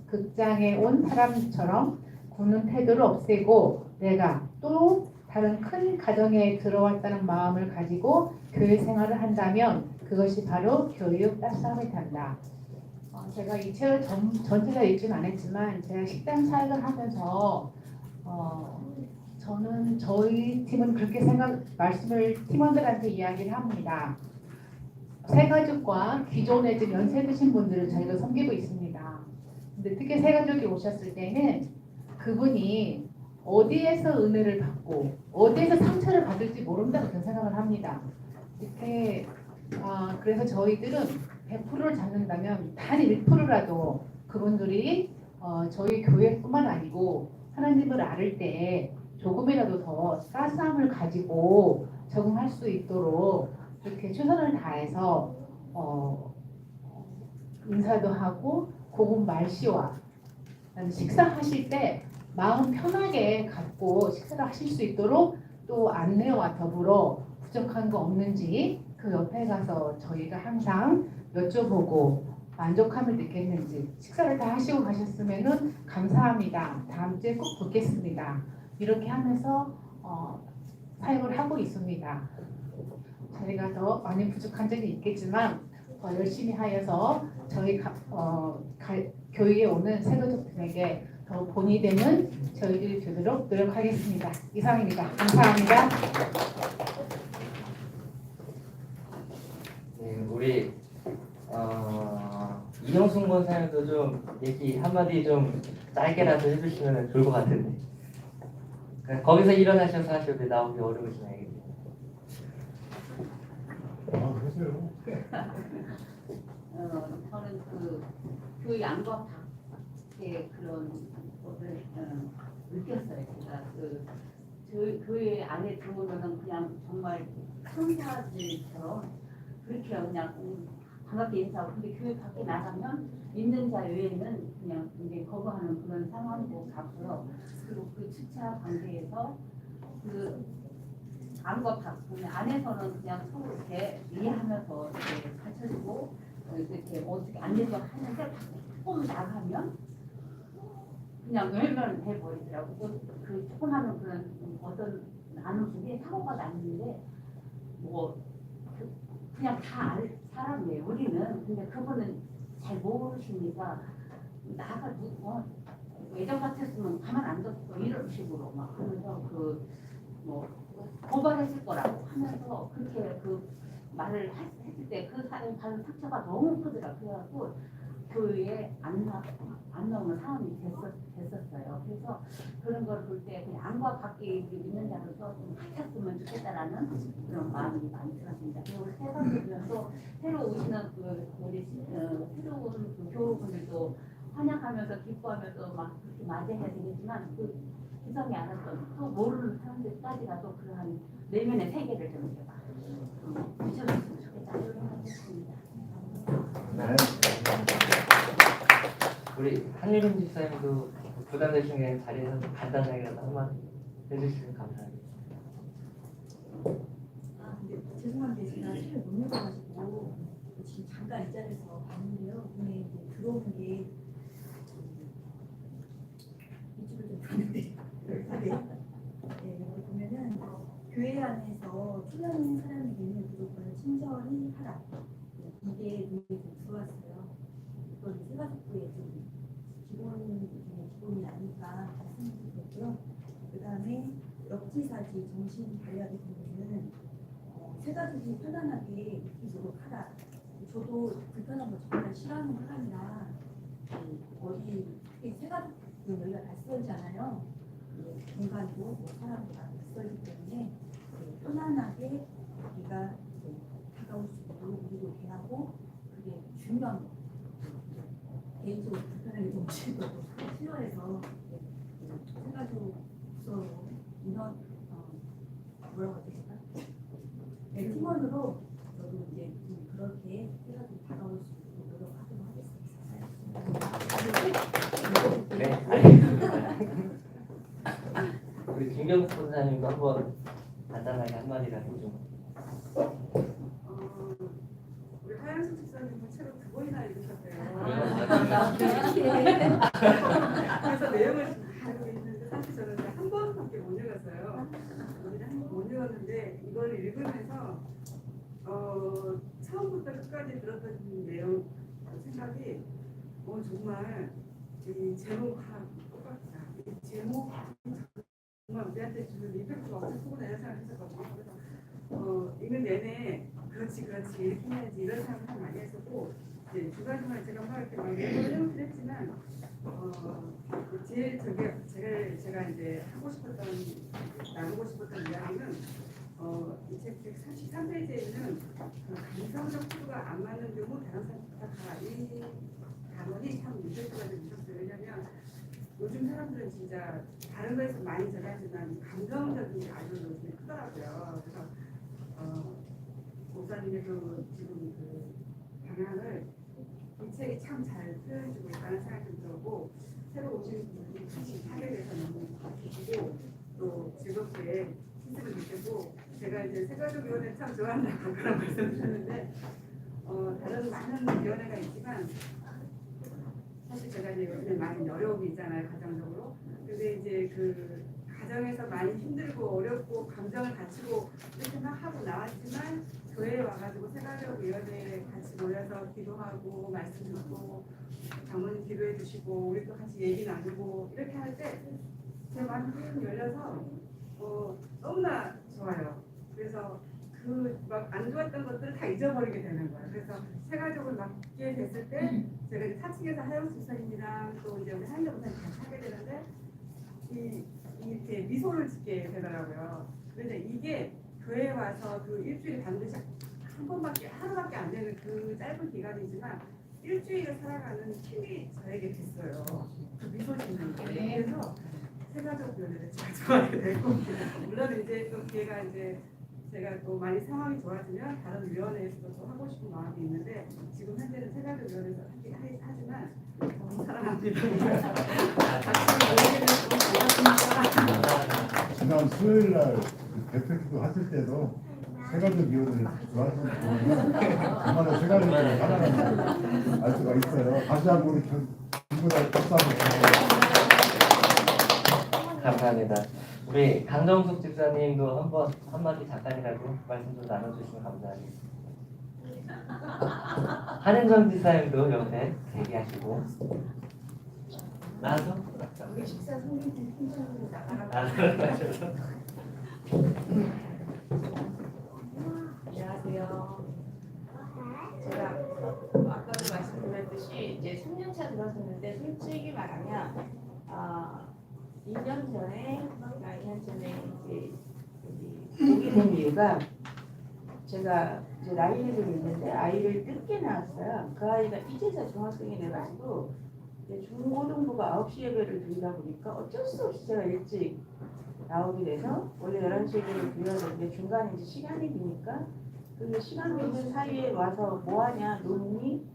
극장에 온 사람처럼 구는 태도를 없애고 내가 또 다른 큰 가정에 들어왔다는 마음을 가지고 교회 생활을 한다면 그것이 바로 교육 따스함이 된다. 제가 이 책을 전체가 읽지는 않았지만 제가 식당 사역을 하면서 저는 저희 팀은 그렇게 말씀을 팀원들한테 이야기를 합니다. 새가족과 기존에 좀 연세 드신 분들을 저희가 섬기고 있습니다. 근데 특히 새가족이 오셨을 때는 그분이 어디에서 은혜를 받고 어디에서 상처를 받을지 모른다고 저는 생각을 합니다. 이렇게 그래서 저희들은 100%를 잡는다면 단 1%라도 그분들이 저희 교회뿐만 아니고 하나님을 알을 때 조금이라도 더 따스함을 가지고 적응할 수 있도록 이렇게 최선을 다해서 인사도 하고 고운 말씨와 식사하실 때 마음 편하게 갖고 식사를 하실 수 있도록 또 안내와 더불어 부족한 거 없는지 그 옆에 가서 저희가 항상 여쭤보고 만족함을 느꼈는지 식사를 다 하시고 가셨으면은 감사합니다. 다음 주에 꼭 뵙겠습니다. 이렇게 하면서 사역을 하고 있습니다. 저희가 더 많이 부족한 적이 있겠지만 더 열심히 하여서 저희 교회에 오는 새가족들에게 더 본이 되는 저희들이 되도록 노력하겠습니다. 이상입니다. 감사합니다. 우리 이영순 권사님도 좀 얘기 한마디 좀 짧게라도 해주시면 좋을 것 같은데. 거기서 일어나셔서 하셔도 나오기 어려우시나요? 하세요. 저는 그 교회 안과 밖에 그런 것을 느꼈어요. 제가 그 교회 안에 들어오면은 그냥 정말 천사들처럼 그렇게 그냥 반갑게 인사하고, 근데 교회 밖에 나가면 있는 자 외에는 그냥 이제 거부하는 그런 상황도 같고요. 그리고 그 주차 관계에서 그 안과 밖 안에서는 그냥 서로 이렇게 이해하면서 이렇게 갖춰주고 이렇게 어떻게 안내도 하는데 조금 나가면 그냥 외면 해버리더라고. 그 조금 하는 그런 어떤 나눔 중에 사고가 났는데 뭐 그냥 다 알 사람이에요. 우리는. 근데 그분은 잘 모르시니까 나가 예전 같았으면 가만 안 뒀어 이런 식으로 막 하면서 뭐 고발했을 거라고 하면서 그렇게 그 말을 했을 때 그 사람 받은 상처가 너무 크더라. 그래갖고 교회에 안 나오는 상황이 됐었어요. 그래서 그런 걸 볼 때 그냥 안과 밖에 있는 자로서 좀 하셨으면 좋겠다라는 그런 마음이 많이 들었습니다. 그리고 세 번째는 또 새로 오시는 우리 새로운 그 교우분들도 환영하면서 기뻐하면서 막 그렇게 맞이해야 되겠지만 그 기성이 알았던 또 모르는 사람들까지라도 그러한 내면의 세계를 좀 제가 비춰줬으면 좋겠다 이런 생각했습니다. 네. 우리 한유림 집사님도 부담되시는 자리에서 간단하게라도 한번 해주시면 감사하겠습니다. 근데 죄송한데 제가 차를 못 읽어가지고 지금 잠깐 이 자리에서 봤는데요. 눈에 이제 들어오는 게 이쪽을 좀 봤는데 여기 보면은 교회 안에서 초년인 사람에게는 무조건 친절히 하라. 이게 눈에 좀 들어왔어요. 이건 세가족부의 좀 기본이 아닐까 말씀드렸고요. 그 다음에 역지사지 정신관리하게 되면은 세가족이 편안하게 느끼도록 하라. 저도 불편한 거 정말 싫어하는 사람이라 어디 특히 세가족은 여기가 낯설잖아요. 공간도 뭐 사람도 다 낯설기 때문에 편안하게 우리가 다가올 수 있도록 우리도 대하고 그게 중요한 거. 개인적으로 불편하게 너무 싫어해서 세가족으로 인원 뭐라고 해야 되나? 네, 팀원으로 저도 이제 그렇게 세가족 다가올 수 있도록 노력하도록 하겠습니다. 네, 알겠습니다. 우리 김경수 권사님도 한번 간단하게 한마디라도 좀. 우리 하양수 집사님은 책을 2권이나 읽으셨대요. 그래서 내용을 좀 알고 있는데 사실 저는 한 번밖에 못 읽었어요. 못 읽었는데 이걸 읽으면서 처음부터 끝까지 들었던 내용 생각이 정말 이 제목하고 똑같다. 이 제목 정말 우리한테 주는 이펙트가 엄청 크구나 이런 생각을 했었거든요. 그래서 읽는 내내 그렇지 이렇게 해야지 이런 생각을 많이 했었고 이제 중간중간 제가 막 이렇게 막 예고를 해놓긴 했지만 제일 제가 이제 나누고 싶었던 이야기는 이 책 133페이지에 있는 그 감성적 피부가 안 맞는 경우 다른 사람보다 이 단원이 참 이펙트가 좀 있었어요. 왜냐면 요즘 사람들은 진짜 다른 거에서 많이 잘하지만 감정적인 게 아주 요즘에 크더라고요. 그래서 목사님의 지금 방향을 이 책이 참 잘 표현해주고 있다는 생각이 들고 새로 오신 분들이 같이 하게 돼서 너무 기쁘고 또 즐겁게 힘을 느끼고 제가 이제 세가족위원회 참 좋아한다고 그런 말씀 드렸는데 다른 많은 위원회가 있지만 사실 제가 이제 요즘에 많은 어려움이 있잖아요 가정적으로. 근데 이제 그 가정에서 많이 힘들고 어렵고 감정을 다치고 이렇게 막 하고 나왔지만 교회에 와가지고 세가족위원회에 같이 모여서 기도하고 말씀 듣고 장모님 기도해 주시고 우리도 같이 얘기 나누고 이렇게 할 때 제 마음이 좀 열려서 너무나 좋아요. 그래서 그 그 막 안 좋았던 것들을 다 잊어버리게 되는 거예요. 그래서 새 가족을 맡게 됐을 때 제가 이제 4층에서 하영 집사님이랑 또 이제 우리 한여 목사님 같이 하게 되는데 이렇게 미소를 짓게 되더라고요. 그런데 이게 교회에 와서 그 일주일에 반드시 하루밖에 안 되는 그 짧은 기간이지만 일주일을 살아가는 힘이 저에게 됐어요. 그 미소 짓는 게. 그래서 새가족 위원회를 제가 좋아하게 되고 물론 이제 또 기회가 이제 제가 또 많이 상황이 좋아지면 다른 위원회에서도 또 하고 싶은 마음이 있는데 지금 현재는 새가족 위원회에서 하지만 너무 사랑합니다. 같이 모이게 돼서 너무 반갑습니다. 지난 수요일 날 대표기도 하실 때도 세가족 위원회를 좋아하시는 분이 얼마나 세가족을 사랑하는지 알 수가 있어요. 다시 한번 우리 김부장 박수 한번 주세요. 감사합니다. 우리 강정숙 집사님도 한마디 잠깐이라도 말씀 좀 나눠주시면 감사하겠습니다. 한은정 집사님도 옆에 대기하시고 나와서 우리 식사 성경 팀장으로 나가라. 안녕하세요. 제가 아까도 말씀드렸듯이 이제 3년차 들어섰는데 솔직히 말하면 2년 전에 이제 오게 된 이유가 제가 이제 나이를 있는데 아이를 늦게 낳았어요. 그 아이가 이제서 중학생이 돼가지고 이제 중고등부가 9시 예배를 드리다 보니까 어쩔 수 없이 제가 일찍 나오게 돼서 원래 11시 예배를 드렸는데 중간에 이제 시간이 비니까 그 시간 비는 사이에 와서 뭐하냐 노니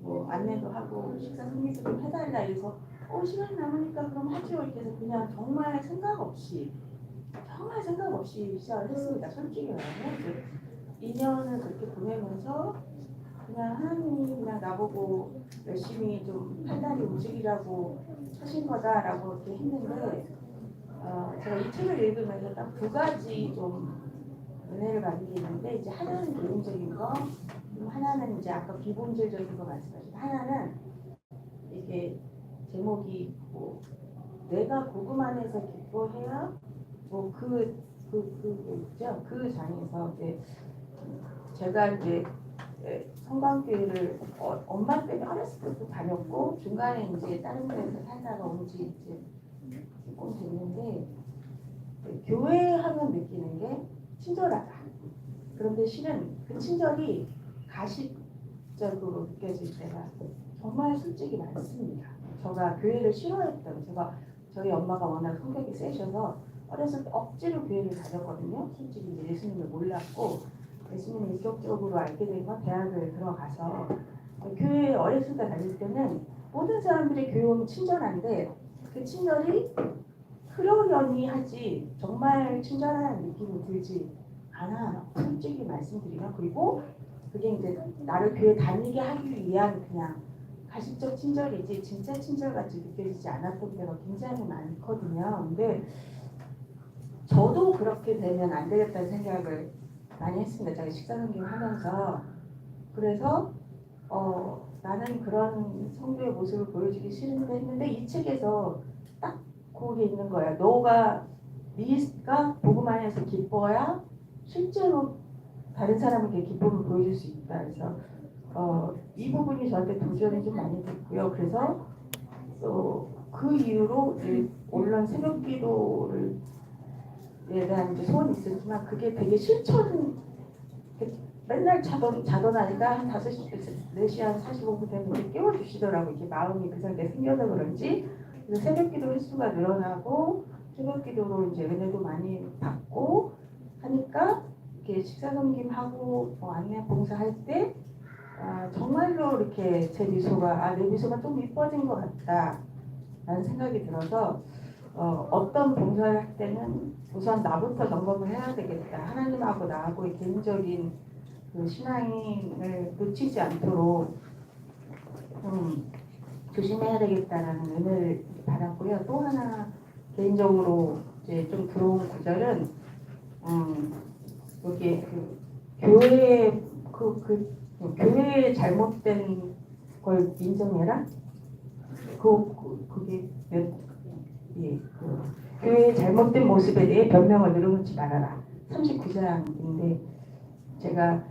뭐 안내도 하고 식사 승리도 좀 해달라 해서 시간이 남으니까 그럼 하죠 이렇게 해서 그냥 정말 생각 없이 시작을 했습니다. 솔직히 말하면 2년을 그렇게 보내면서 그냥 하나님이 그냥 나보고 열심히 좀 팔다리 움직이라고 하신 거다라고 이렇게 했는데 제가 이 책을 읽으면서 딱 두 가지 좀 은혜를 받은 게 있는데 이제 하나는 개인적인 거, 하나는 이제 아까 비본질적인 거 말씀하신 하나는 이게 제목이 뭐 내가 복음 안에서 기뻐해야 뭐 있죠. 그 장에서 이제 제가 이제 성광교회를 엄마 때문에 어렸을 때부터 다녔고 중간에 이제 다른 데서 살다가 온 지 이제 조금 됐는데 교회 하면 느끼는 게 친절하다. 그런데 실은 그 친절이 가식적으로 느껴질 때가 정말 솔직히 많습니다. 제가 교회를 싫어했던 저희 엄마가 워낙 성격이 세셔서 어렸을 때 억지로 교회를 다녔거든요. 솔직히 이제 예수님을 몰랐고 예수님을 인격적으로 알게 된 건 대학을 들어가서 교회에 어렸을 때 다닐 때는 모든 사람들이 교회 오면 친절한데 그 친절이 흐려려니 하지 정말 친절한 느낌이 들지 않아요. 솔직히 말씀드리면 그리고 그게 이제 나를 교회 다니게 하기 위한 그냥 가식적 친절이지 진짜 친절같이 느껴지지 않았던 때가 굉장히 많거든요. 근데 저도 그렇게 되면 안 되겠다는 생각을 많이 했습니다. 제가 식사선교 하면서. 그래서 나는 그런 성도의 모습을 보여주기 싫은데 했는데 이 책에서 딱 거기 있는 거야. 네가 복음 안에서 기뻐야 실제로 다른 사람에게 기쁨을 보여줄 수 있다. 그래서 이 부분이 저한테 도전이 좀 많이 됐고요. 그래서 그 이후로 이제 물론 새벽기도를 대한 이제 소원이 있었지만 그게 되게 맨날 자던 아이가 한 5시, 4시 한 45분 되면 이렇게 깨워주시더라고요. 이렇게 마음이 그 상태에 생겨서 그런지. 그래서 새벽기도 횟수가 늘어나고 새벽기도로 이제 은혜도 많이 받고 하니까 이렇게 식사섬김하고 안내 봉사할 때 정말로 이렇게 제 미소가 내 미소가 좀 이뻐진 것 같다라는 생각이 들어서 어떤 봉사를 할 때는 우선 나부터 점검을 해야 되겠다. 하나님하고 나하고의 개인적인 그 신앙을 놓치지 않도록 조심해야 되겠다라는 은혜를 받았고요. 또 하나 개인적으로 이제 좀 들어온 구절은 여기 교회에 교회에 잘못된 걸 인정해라. 그게 교회의 잘못된 모습에 대해 변명을 늘어놓지 말아라. 39장인데 제가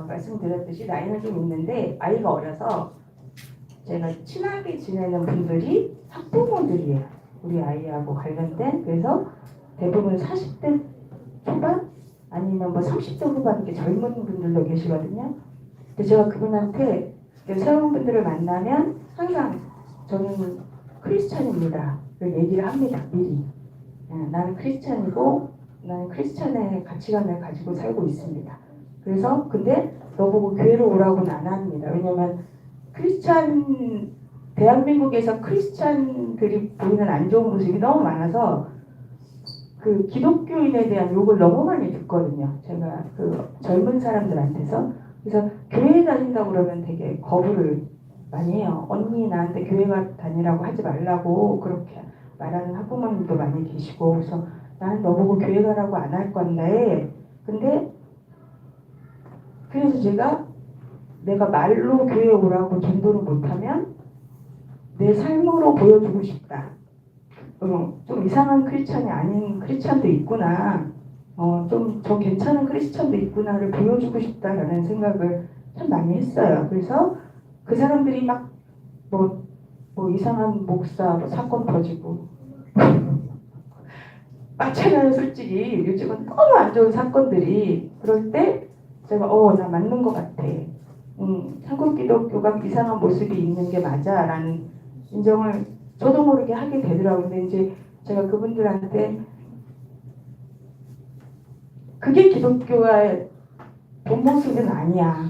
말씀드렸듯이 나이는 좀 있는데 아이가 어려서 제가 친하게 지내는 분들이 학부모들이에요. 우리 아이하고 관련된. 그래서 대부분 40대 초반 아니면 뭐 30대 후반 이렇게 젊은 분들도 계시거든요. 근데 제가 그분한테 새로운 분들을 만나면 항상 저는 크리스찬입니다. 를 얘기를 합니다. 미리. 나는 크리스찬이고 나는 크리스찬의 가치관을 가지고 살고 있습니다. 그래서 근데 너보고 교회로 오라고는 안 합니다. 왜냐면 크리스찬 대한민국에서 크리스찬들이 보이는 안 좋은 모습이 너무 많아서 그 기독교인에 대한 욕을 너무 많이 듣거든요. 제가 그 젊은 사람들한테서. 그래서 교회 다닌다고 그러면 되게 거부를 많이 해요. 언니 나한테 교회 다니라고 하지 말라고 그렇게 말하는 학부모님도 많이 계시고. 그래서 나는 너보고 교회 가라고 안 할 건데 근데 그래서 제가 내가 말로 교회 오라고 전도를 못하면 내 삶으로 보여주고 싶다. 좀 이상한 크리스찬이 아닌 크리스찬도 있구나. 좀 저 괜찮은 크리스찬도 있구나를 보여주고 싶다라는 생각을 참 많이 했어요. 그래서 그 사람들이 막 뭐 이상한 목사 뭐 사건 터지고 많잖아요. 솔직히 요즘은 너무 안 좋은 사건들이. 그럴 때 제가 나 맞는 것 같아. 한국 기독교가 이상한 모습이 있는 게 맞아라는 인정을 저도 모르게 하게 되더라고요. 근데 이제 제가 그분들한테 그게 기독교의 본 모습은 아니야.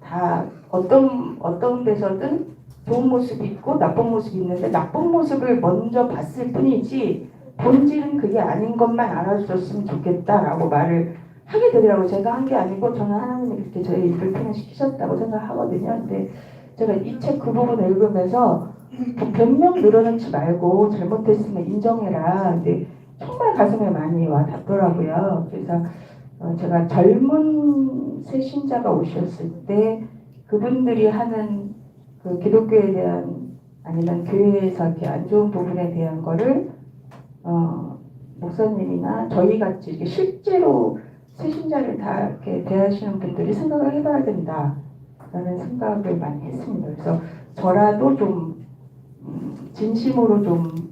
다 어떤 데서든 좋은 모습이 있고 나쁜 모습이 있는데 나쁜 모습을 먼저 봤을 뿐이지 본질은 그게 아닌 것만 알아줬으면 좋겠다라고 말을 하게 되더라고요. 제가 한 게 아니고 저는 하나님이 그렇게 저의 입을 표현시키셨다고 생각하거든요. 근데 제가 이 책 그 부분을 읽으면서 변명 늘어놓지 말고 잘못했으면 인정해라. 근데 정말 가슴에 많이 와 닿더라고요. 그래서 제가 젊은 새 신자가 오셨을 때 그분들이 하는 그 기독교에 대한 아니면 교회에서 이렇게 안 좋은 부분에 대한 거를 목사님이나 저희 같이 이렇게 실제로 새 신자를 다 이렇게 대하시는 분들이 생각을 해봐야 된다라는 생각을 많이 했습니다. 그래서 저라도 좀 진심으로 좀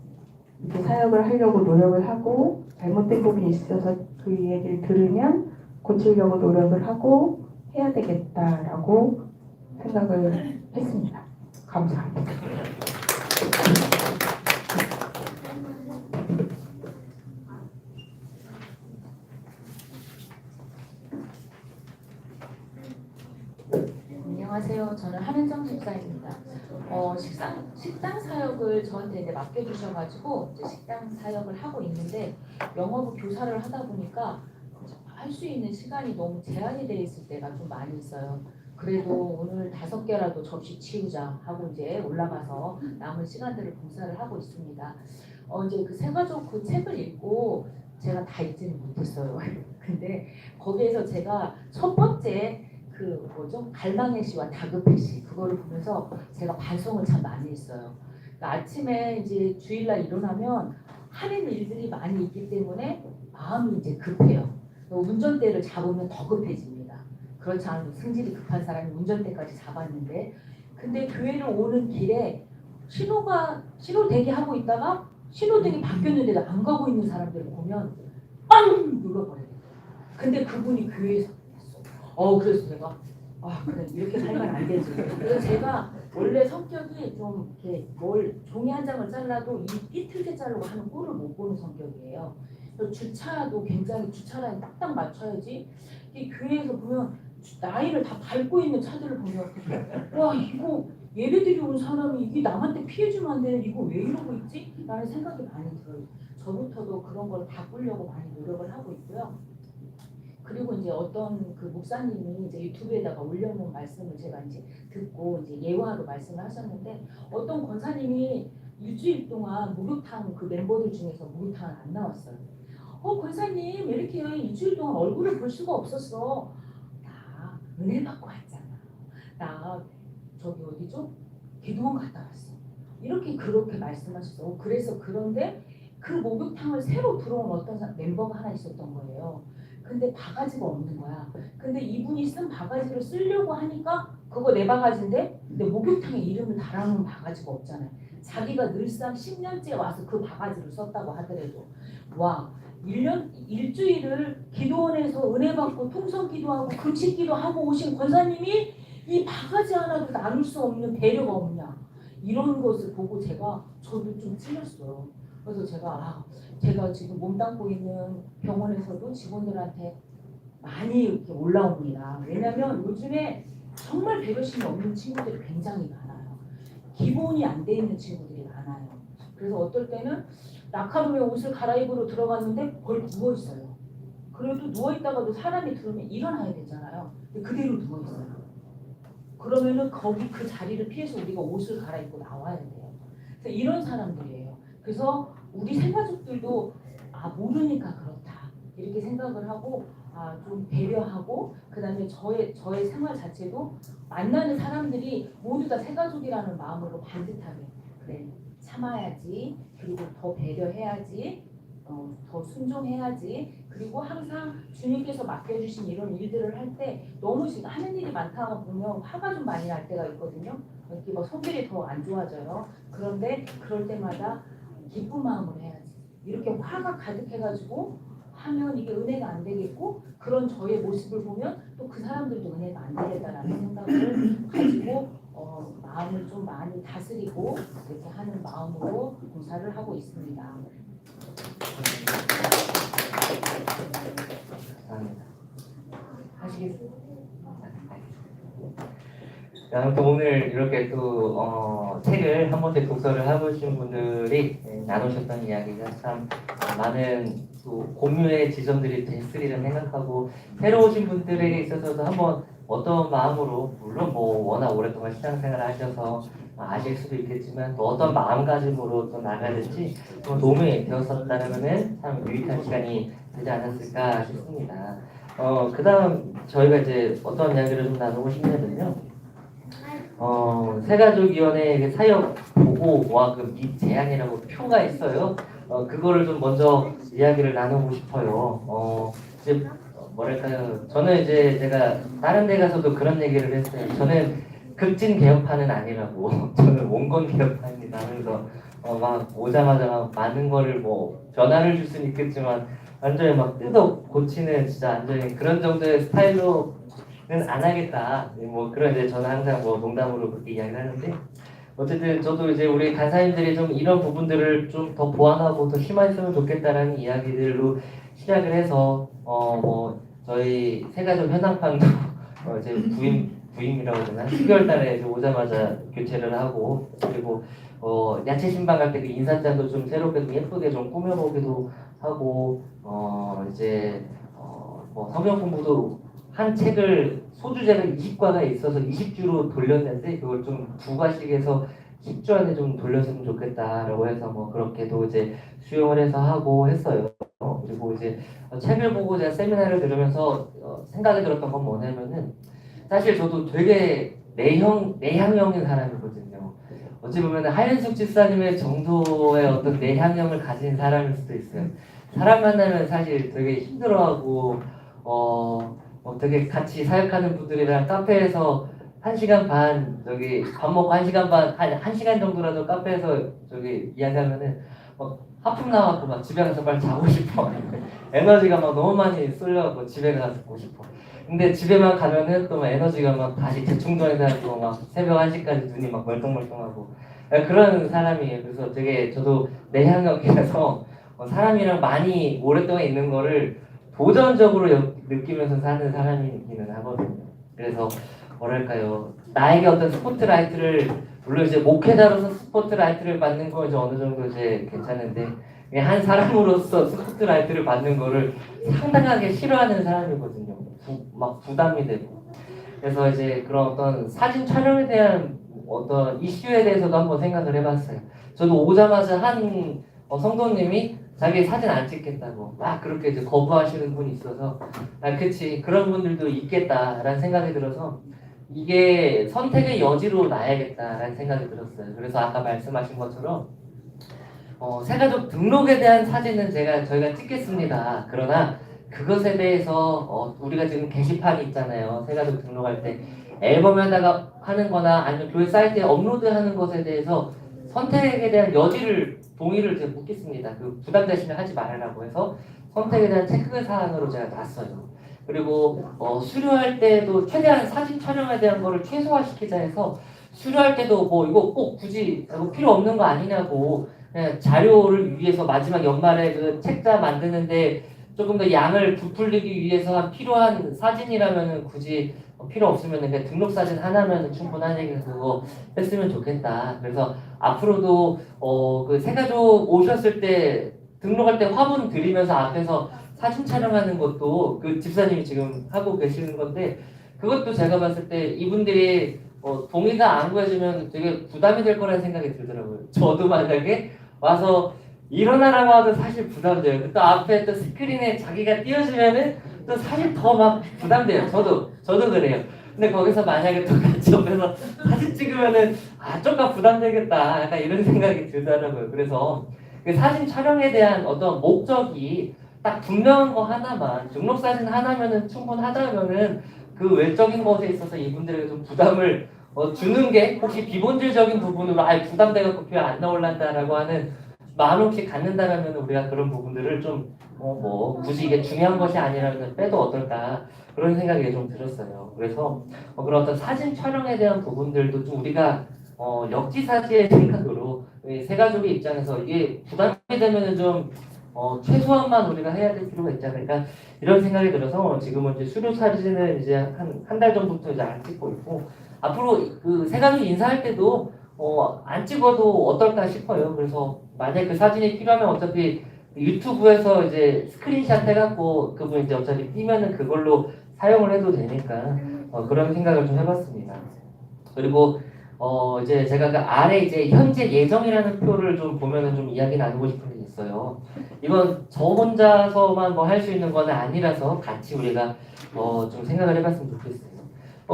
이렇게 사역을 하려고 노력을 하고 잘못된 부분이 있어서 그 얘기를 들으면 고치려고 노력을 하고 해야 되겠다라고 생각을 했습니다. 감사합니다. 안녕하세요. 저는 한은정 집사입니다. 식당 사역을 저한테 이제 맡겨주셔가지고 이제 식당 사역을 하고 있는데 영어부 교사를 하다 보니까 할 수 있는 시간이 너무 제한이 되어 있을 때가 좀 많이 있어요. 그래도 오늘 5개라도 접시 치우자 하고 이제 올라가서 남은 시간들을 봉사를 하고 있습니다. 이제 그 새가족 그 책을 읽고 제가 다 읽지는 못했어요. 근데 거기에서 제가 첫 번째 그 갈망의 시와 다급의 시 그거를 보면서 제가 반성을 참 많이 했어요. 그러니까 아침에 이제 주일날 일어나면 하는 일들이 많이 있기 때문에 마음이 이제 급해요. 운전대를 잡으면 더 급해집니다. 그렇지 않아도 승질이 급한 사람이 운전대까지 잡았는데 근데 교회를 오는 길에 신호 대기하고 있다가 신호등이 바뀌었는데도 안 가고 있는 사람들을 보면 빵 눌러버려요. 근데 그분이 교회에서 그래서 내가 그래 이렇게 살면 안 되지. 그래서 제가 원래 성격이 좀 이렇게 종이 한 장을 잘라도 삐뚤게 자르고 하는 꼴을 못 보는 성격이에요. 주차도 굉장히 주차라인 딱딱 맞춰야지. 이 교회에서 보면 나이를 다 밟고 있는 차들을 보면 와 이거 예배드리 온 사람이 이게 남한테 피해주면 안 되는 이거 왜 이러고 있지? 라는 생각이 많이 들어요. 저부터도 그런 걸 바꾸려고 많이 노력을 하고 있고요. 그리고 이제 어떤 그 목사님이 이제 유튜브에다가 올려놓은 말씀을 제가 이제 듣고 이제 예화로 말씀을 하셨는데 어떤 권사님이 일주일 동안 목욕탕 그 멤버들 중에서 목욕탕을 안 나왔어요. 권사님 이렇게 일주일 동안 얼굴을 볼 수가 없었어. 나 은혜 받고 왔잖아. 나 저기 어디죠? 기도원 갔다 왔어. 그렇게 말씀하셨어. 그래서 그런데 그 목욕탕을 새로 들어온 어떤 멤버가 하나 있었던 거예요. 근데 바가지가 없는 거야. 근데 이분이 쓴 바가지를 쓰려고 하니까 그거 내 바가지인데 근데 목욕탕에 이름을 달아놓은 바가지가 없잖아요. 자기가 늘상 10년째 와서 그 바가지를 썼다고 하더라도 와 1년 일주일을 기도원에서 은혜 받고 통성 기도하고 금식 기도하고 오신 권사님이 이 바가지 하나도 나눌 수 없는 배려가 없냐 이런 것을 보고 저도 좀 찔렸어요. 그래서 제가 지금 몸담고 있는 병원에서도 직원들한테 많이 이렇게 올라옵니다. 왜냐하면 요즘에 정말 배려심이 없는 친구들이 굉장히 많아요. 기본이 안 돼 있는 친구들이 많아요. 그래서 어떨 때는 낙하루에 옷을 갈아입으러 들어갔는데 거의 누워 있어요. 그래도 누워 있다가도 사람이 들어오면 일어나야 되잖아요. 근데 그대로 누워 있어요. 그러면은 거기 그 자리를 피해서 우리가 옷을 갈아입고 나와야 돼요. 그래서 이런 사람들이에요. 그래서 우리 생가족들도 모르니까 그렇다 이렇게 생각을 하고 좀 배려하고 그다음에 저의 생활 자체도 만나는 사람들이 모두 다 새가족이라는 마음으로 반듯하게 그래 참아야지 그리고 더 배려해야지 더 순종해야지 그리고 항상 주님께서 맡겨주신 이런 일들을 할 때 너무 지금 하는 일이 많다 보면 화가 좀 많이 날 때가 있거든요. 이렇게 막 성질이 더 안 좋아져요. 그런데 그럴 때마다 기쁜 마음으로 해야지. 이렇게 화가 가득해가지고 하면 이게 은혜가 안 되겠고 그런 저의 모습을 보면 또 그 사람들도 은혜가 안 되겠다라는 생각을 가지고 마음을 좀 많이 다스리고 이렇게 하는 마음으로 봉사를 하고 있습니다. 감사합니다. 하시겠습니다. 아무튼 오늘 이렇게 또 책을 한 번씩 독서를 해보신 분들이 나누셨던 이야기가 참 많은 또 공유의 지점들이 됐으리라 생각하고 새로 오신 분들에게 있어서도 한번 어떤 마음으로 물론 뭐 워낙 오랫동안 신앙생활을 하셔서 아실 수도 있겠지만 또 어떤 마음가짐으로 또 나가야 될지 좀 도움이 되었었다면은 참 유익한 시간이 되지 않았을까 싶습니다. 그 다음 저희가 이제 어떤 이야기를 좀 나누고 싶냐면요. 새가족위원회 사역 보고와 그 및 제안이라고 표가 있어요. 그거를 좀 먼저 이야기를 나누고 싶어요. 이제 뭐랄까요? 저는 이제 제가 다른 데 가서도 그런 얘기를 했어요. 저는 급진 개혁파는 아니라고. 저는 원건 개혁파입니다. 그래서 막 오자마자 막 많은 거를 뭐 변화를 줄 수는 있겠지만 완전히 막 뜯어 고치는 진짜 완전히 그런 정도의 스타일로는 안 하겠다. 뭐 그런 이제 저는 항상 뭐 농담으로 그렇게 이야기를 하는데 어쨌든 저도 이제 우리 간사님들이 좀 이런 부분들을 좀 더 보완하고 더 심화했으면 좋겠다라는 이야기들로 시작을 해서 뭐 저희 새가족 현황판도 이제 부임이라고 해야 되나 12월 달에 이제 오자마자 교체를 하고 그리고 야채 신방 갈 때 그 인사장도 좀 새롭게 좀 예쁘게 좀 꾸며보기도 하고 이제 뭐 성경 공부도 한 책을 소주제가 20과가 있어서 20주로 돌렸는데 그걸 좀 2과씩 해서 10주 안에 좀 돌렸으면 좋겠다라고 해서 뭐 그렇게도 이제 수용을 해서 하고 했어요. 그리고 이제 책을 보고 제가 세미나를 들으면서 생각이 들었던 건 뭐냐면은 사실 저도 되게 내향형인 사람이거든요. 어찌 보면 하현숙 집사님의 정도의 어떤 내향형을 가진 사람일 수도 있어요. 사람 만나면 사실 되게 힘들어하고 되게 같이 사역하는 분들이랑 카페에서 1시간 반 저기 밥 먹고 1시간 반 한 1시간 정도라도 카페에서 저기 이야기하면은 막 하품 나와서 막 집에 가서 빨리 자고 싶어. 에너지가 막 너무 많이 쏠려갖고 집에 가서 자고 싶어. 근데 집에만 가면은 또 막 에너지가 막 다시 재충전이 돼서 막 새벽 1시까지 눈이 막 멀뚱멀뚱하고 그런 사람이에요. 그래서 되게 저도 내향형이라서 사람이랑 많이 오랫동안 있는 거를 도전적으로 느끼면서 사는 사람이기는 하거든요. 그래서 뭐랄까요, 나에게 어떤 스포트라이트를 물론 이제 목회자로서 스포트라이트를 받는 건 이제 어느 정도 이제 괜찮은데 한 사람으로서 스포트라이트를 받는 거를 상당하게 싫어하는 사람이거든요. 막 부담이 되고. 그래서 이제 그런 어떤 사진 촬영에 대한 어떤 이슈에 대해서도 한번 생각을 해봤어요. 저도 오자마자 한 성도님이 자기 사진 안 찍겠다고 막 그렇게 이제 거부하시는 분이 있어서 그치 그런 분들도 있겠다라는 생각이 들어서 이게 선택의 여지로 놔야겠다라는 생각이 들었어요. 그래서 아까 말씀하신 것처럼 새가족 등록에 대한 사진은 저희가 찍겠습니다. 그러나 그것에 대해서 우리가 지금 게시판이 있잖아요. 새가족 등록할 때 앨범에다가 하는 거나 아니면 교회 사이트에 업로드하는 것에 대해서 선택에 대한 여지를 동의를 제가 묻겠습니다. 그 부담되시면 하지 말라고 해서 선택에 대한 체크 사항으로 제가 놨어요. 그리고 수료할 때도 최대한 사진 촬영에 대한 거를 최소화시키자 해서 수료할 때도 뭐 이거 꼭 굳이 필요 없는 거 아니냐고 그냥 자료를 위해서 마지막 연말에 그 책자 만드는데 조금 더 양을 부풀리기 위해서 필요한 사진이라면은 굳이 필요 없으면 그냥 등록 사진 하나면 충분하니까 그거 했으면 좋겠다. 그래서 앞으로도 그 새가족 오셨을 때 등록할 때 화분 드리면서 앞에서 사진 촬영하는 것도 그 집사님이 지금 하고 계시는 건데 그것도 제가 봤을 때 이분들이 동의가 안 구해지면 되게 부담이 될 거라는 생각이 들더라고요. 저도 만약에 와서 일어나라고 하도 사실 부담돼요. 또 앞에 또 스크린에 자기가 띄워주면은 또 사실 더 막 부담돼요. 저도 그래요. 근데 거기서 만약에 또 같이 옆에서 사진 찍으면은 조금 부담되겠다. 약간 이런 생각이 들더라고요. 그래서 그 사진 촬영에 대한 어떤 목적이 딱 분명한 거 하나만 등록 사진 하나면은 충분하다면은 그 외적인 것에 있어서 이분들에게 좀 부담을 주는 게 혹시 기본질적인 부분으로 부담돼갖고 교회 안 나올란다라고 하는 마음 혹시 갖는다라면 우리가 그런 부분들을 좀 뭐 굳이 이게 중요한 것이 아니라면 빼도 어떨까 그런 생각이 좀 들었어요. 그래서 그런 어떤 사진 촬영에 대한 부분들도 좀 우리가 역지사지의 생각으로 새 가족의 입장에서 이게 부담이 되면은 좀 최소한만 우리가 해야 될 필요가 있지 않을까 이런 생각이 들어서 지금은 이제 수료 사진을 이제 한 달 전부터 이제 안 찍고 있고 앞으로 그 새 가족 인사할 때도 안 찍어도 어떨까 싶어요. 그래서 만약 그 사진이 필요하면 어차피 유튜브에서 이제 스크린샷 해갖고 그분 이제 어차피 띄면은 그걸로 사용을 해도 되니까 그런 생각을 좀 해봤습니다. 그리고 이제 제가 그 아래 이제 현재 예정이라는 표를 좀 보면은 좀 이야기 나누고 싶은 게 있어요. 이건 저 혼자서만 뭐 할 수 있는 건 아니라서 같이 우리가 좀 생각을 해봤으면 좋겠어요.